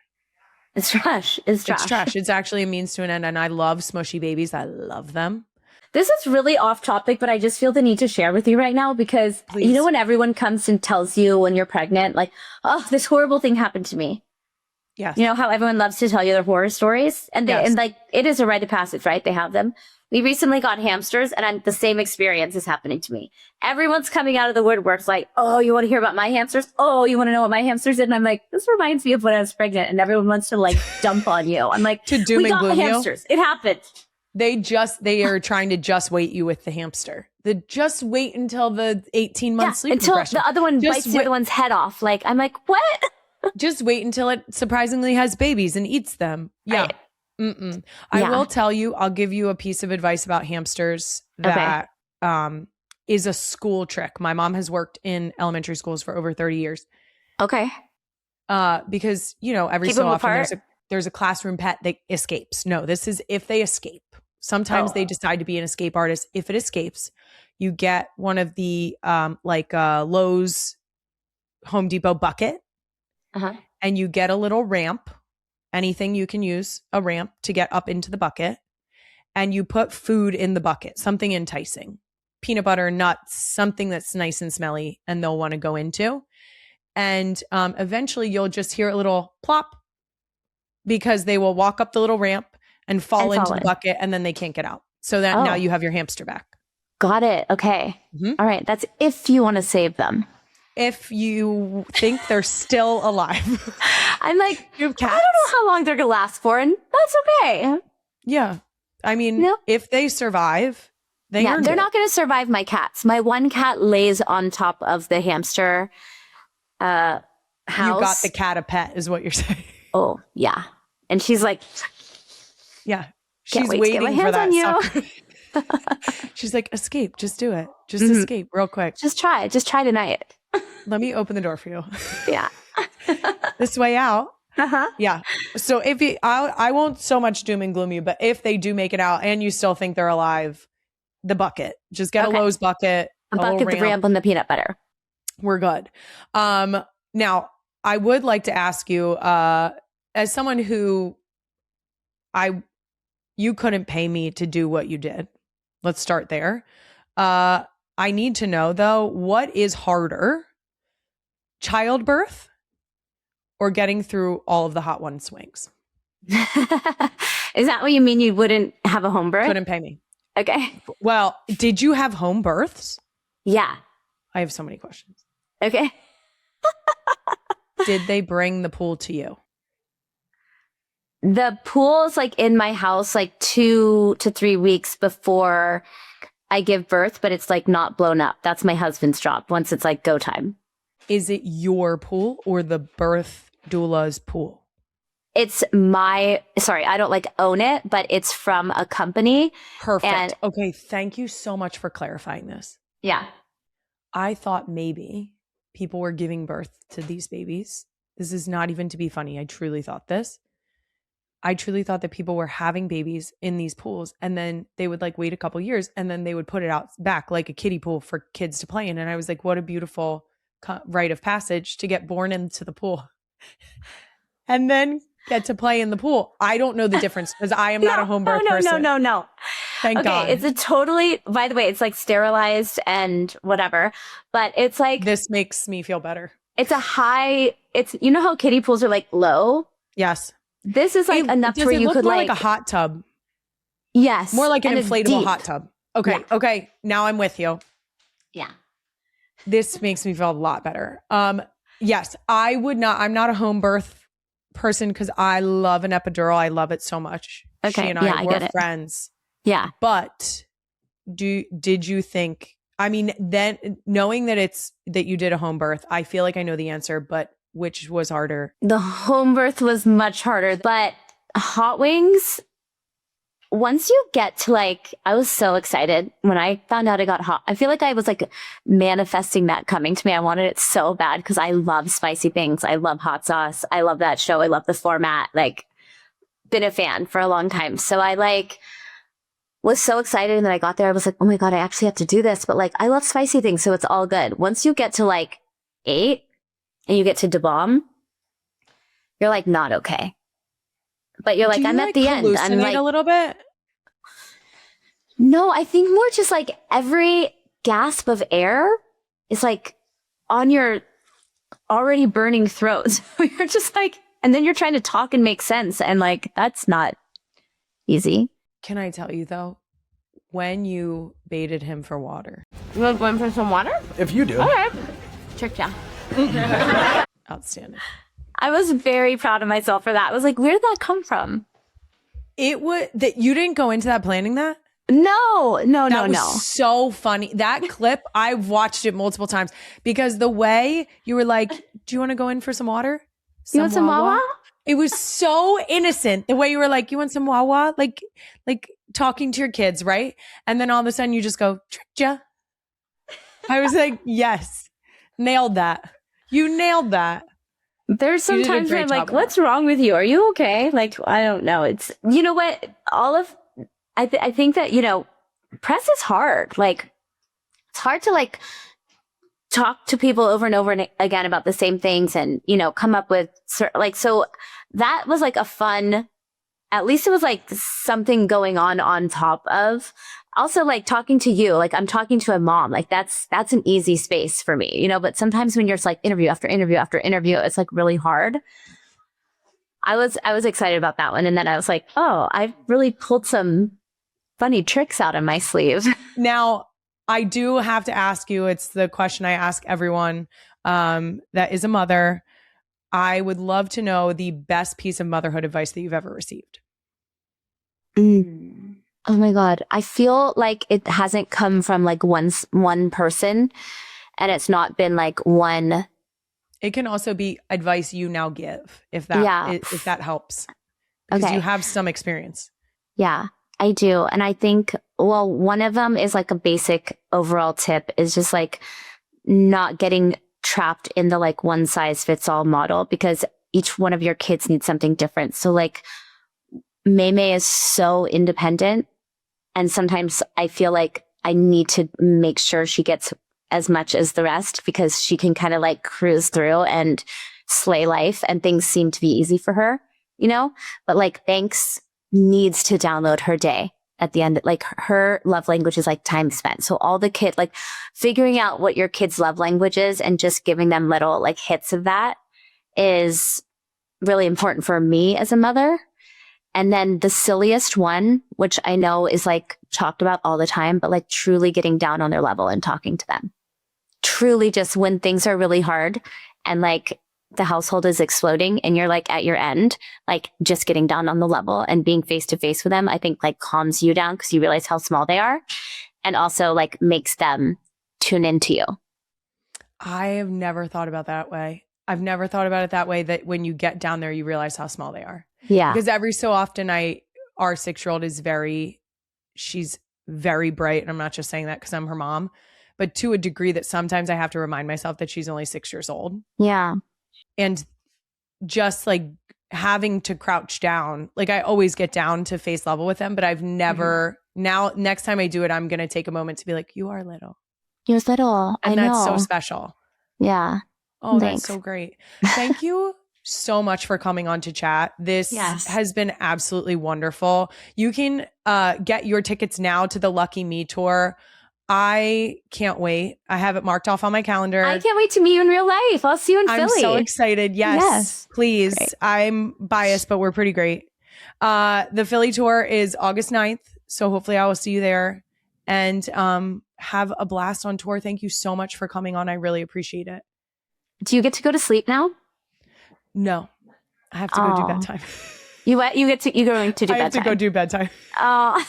It's trash. It's trash. It's trash. It's actually a means to an end. And I love smushy babies. I love them. This is really off topic, but I just feel the need to share with you right now because you know when everyone comes and tells you when you're pregnant, like, oh, this horrible thing happened to me. Yes. You know how everyone loves to tell you their horror stories? And and like it is a rite of passage, right? They have them. We recently got hamsters and the same experience is happening to me. Everyone's coming out of the woodworks like, oh, you want to hear about my hamsters? Oh, you want to know what my hamsters did? And I'm like, this reminds me of when I was pregnant and everyone wants to like dump on you. I'm like, to doom and gloom hamsters. It happened. They are trying to just wait you with the hamster. Just wait until the 18 month sleep until regression. The other one bites the other one's head off. Like, I'm like, what? Just wait until it surprisingly has babies and eats them. Yeah. I will tell you, I'll give you a piece of advice about hamsters that is a school trick. My mom has worked in elementary schools for over 30 years. Okay. Because, you know, every so often there's a classroom pet that escapes. No, this is if they escape. Sometimes they decide to be an escape artist. If it escapes, you get one of the Lowe's Home Depot bucket and you get a little ramp. Anything you can use a ramp to get up into the bucket, and you put food in the bucket, something enticing, peanut butter, nuts, something that's nice and smelly and they'll want to go into. And eventually you'll just hear a little plop because they will walk up the little ramp and fall into the bucket and then they can't get out. So that now you have your hamster back. Got it. Okay. All right. That's if you want to save them. If you think they're still alive. I'm like, I don't know how long they're going to last for, and that's okay. Yeah. I mean, if they survive, they're not going to survive my cats. My one cat lays on top of the hamster house. You got the cat a pet is what you're saying. Oh, yeah. And she's like, yeah. She's waiting for that sucker. She's like, escape. Just do it. Just escape real quick. Just try tonight. Let me open the door for you. Yeah. This way out. Yeah. So if I won't so much doom and gloom you, but if they do make it out and you still think they're alive, the bucket, just get a Lowe's bucket, a bucket, the ramp, and the peanut butter. We're good. Now I would like to ask you, as someone who you couldn't pay me to do what you did. Let's start there. I need to know though, what is harder, childbirth or getting through all of the hot one swings? Is that what you mean? You wouldn't have a home birth? Couldn't pay me. Okay. Well, did you have home births? Yeah. I have so many questions. Okay. Did they bring the pool to you? The pool's like in my house like 2 to 3 weeks before I give birth, but it's like not blown up. That's my husband's job once it's like go time. Is it your pool or the birth doula's pool? It's I don't like own it, but it's from a company. Perfect. Okay. Thank you so much for clarifying this. Yeah. I thought maybe people were giving birth to these babies. This is not even to be funny. I truly thought this. I truly thought that people were having babies in these pools and then they would like wait a couple years and then they would put it out back like a kiddie pool for kids to play in. And I was like, what a beautiful rite of passage to get born into the pool and then get to play in the pool. I don't know the difference because I am not a home birth person. No. Thank God. It's a totally, by the way, it's like sterilized and whatever, but it's like. This makes me feel better. It's a high, you know how kiddie pools are like low? Yes. This is like enough where you could more like a hot tub. Yes. More like an inflatable hot tub. Okay. Yeah. Okay. Now I'm with you. Yeah. This makes me feel a lot better. Yes, I'm not a home birth person because I love an epidural. I love it so much. Okay. She and I were friends. Yeah. But did you think, I mean, then knowing that you did a home birth, I feel like I know the answer, but which was harder? The home birth was much harder, but hot wings, once you get to like, I was so excited when I found out I got hot. I feel like I was like manifesting that coming to me. I wanted it so bad because I love spicy things. I love hot sauce. I love that show. I love the format. Like, been a fan for a long time. So I like, was so excited. And then I got there, I was like, oh my God, I actually have to do this. But like, I love spicy things, so it's all good. Once you get to like 8 and you get to DeBomb, you're like not okay. But you're like, I'm at the end. I'm like a little bit. No, I think more just like every gasp of air is like on your already burning throat. So you're just like, and then you're trying to talk and make sense. And like, that's not easy. Can I tell you though, when you baited him for water? You want going for some water? If you do. All right. Check down. Outstanding. I was very proud of myself for that. I was like, where did that come from? It would that you didn't go into that planning that? No. That was so funny. That clip, I've watched it multiple times because the way you were like, do you want to go in for some water? You want some Wawa? It was so innocent. The way you were like, you want some Wawa? Like talking to your kids, right? And then all of a sudden you just go, tricked ya. I was like, yes, nailed that. You nailed that. There's some times where I'm like, what's wrong with you? Are you okay? Like, I don't know. It's, you know what? I think that, you know, press is hard. Like, it's hard to like talk to people over and over and again about the same things and, you know, come up with like, so that was like a fun, at least it was like something going on top of also like talking to you, like I'm talking to a mom, like that's an easy space for me, you know, but sometimes when you're just like interview after interview after interview, it's like really hard. I was excited about that one. And then I was like, oh, I really pulled some funny tricks out of my sleeve. Now, I do have to ask you, it's the question I ask everyone that is a mother. I would love to know the best piece of motherhood advice that you've ever received. Oh my God. I feel like it hasn't come from like one person and it's not been like one. It can also be advice you now give if that helps. Because you have some experience. Yeah, I do. And I think, well, one of them is like a basic overall tip is just like not getting trapped in the like one size fits all model because each one of your kids needs something different. So like May is so independent. And sometimes I feel like I need to make sure she gets as much as the rest because she can kind of like cruise through and slay life and things seem to be easy for her, you know? But like Banks needs to download her day at the end. Like her love language is like time spent. So all the kid, like figuring out what your kid's love language is and just giving them little like hits of that is really important for me as a mother. And then the silliest one, which I know is like talked about all the time, but like truly getting down on their level and talking to them. Truly just when things are really hard and like the household is exploding and you're like at your end, like just getting down on the level and being face to face with them, I think like calms you down because you realize how small they are and also like makes them tune into you. I have never thought about that way. I've never thought about it that way, that when you get down there, you realize how small they are. Yeah. Because every so often our 6-year-old is she's very bright. And I'm not just saying that because I'm her mom, but to a degree that sometimes I have to remind myself that she's only 6 years old. Yeah. And just like having to crouch down, like I always get down to face level with them, but I've never, now next time I do it, I'm going to take a moment to be like, you are little. You're little. And I know. that's so special. Yeah. Oh, Thanks. That's so great. Thank you so much for coming on to chat. This has been absolutely wonderful. You can get your tickets now to the Lucky Me tour. I can't wait. I have it marked off on my calendar. I can't wait to meet you in real life. I'll see you in Philly. I'm so excited. Yes. Please. Great. I'm biased, but we're pretty great. The Philly tour is August 9th. So hopefully I will see you there and have a blast on tour. Thank you so much for coming on. I really appreciate it. Do you get to go to sleep now? No, I have to go do bedtime. You're going to do bedtime. I have to go do bedtime. Oh.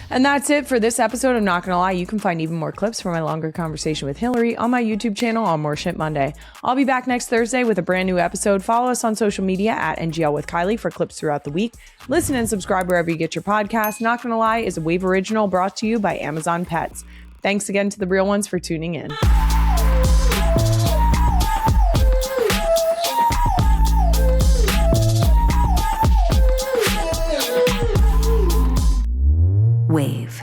And that's it for this episode of Not Gonna Lie. You can find even more clips from my longer conversation with Hilary on my YouTube channel on More Shit Monday. I'll be back next Thursday with a brand new episode. Follow us on social media at NGL with Kylie for clips throughout the week. Listen and subscribe wherever you get your podcasts. Not Gonna Lie is a Wave original brought to you by Amazon Pets. Thanks again to the real ones for tuning in. Wave.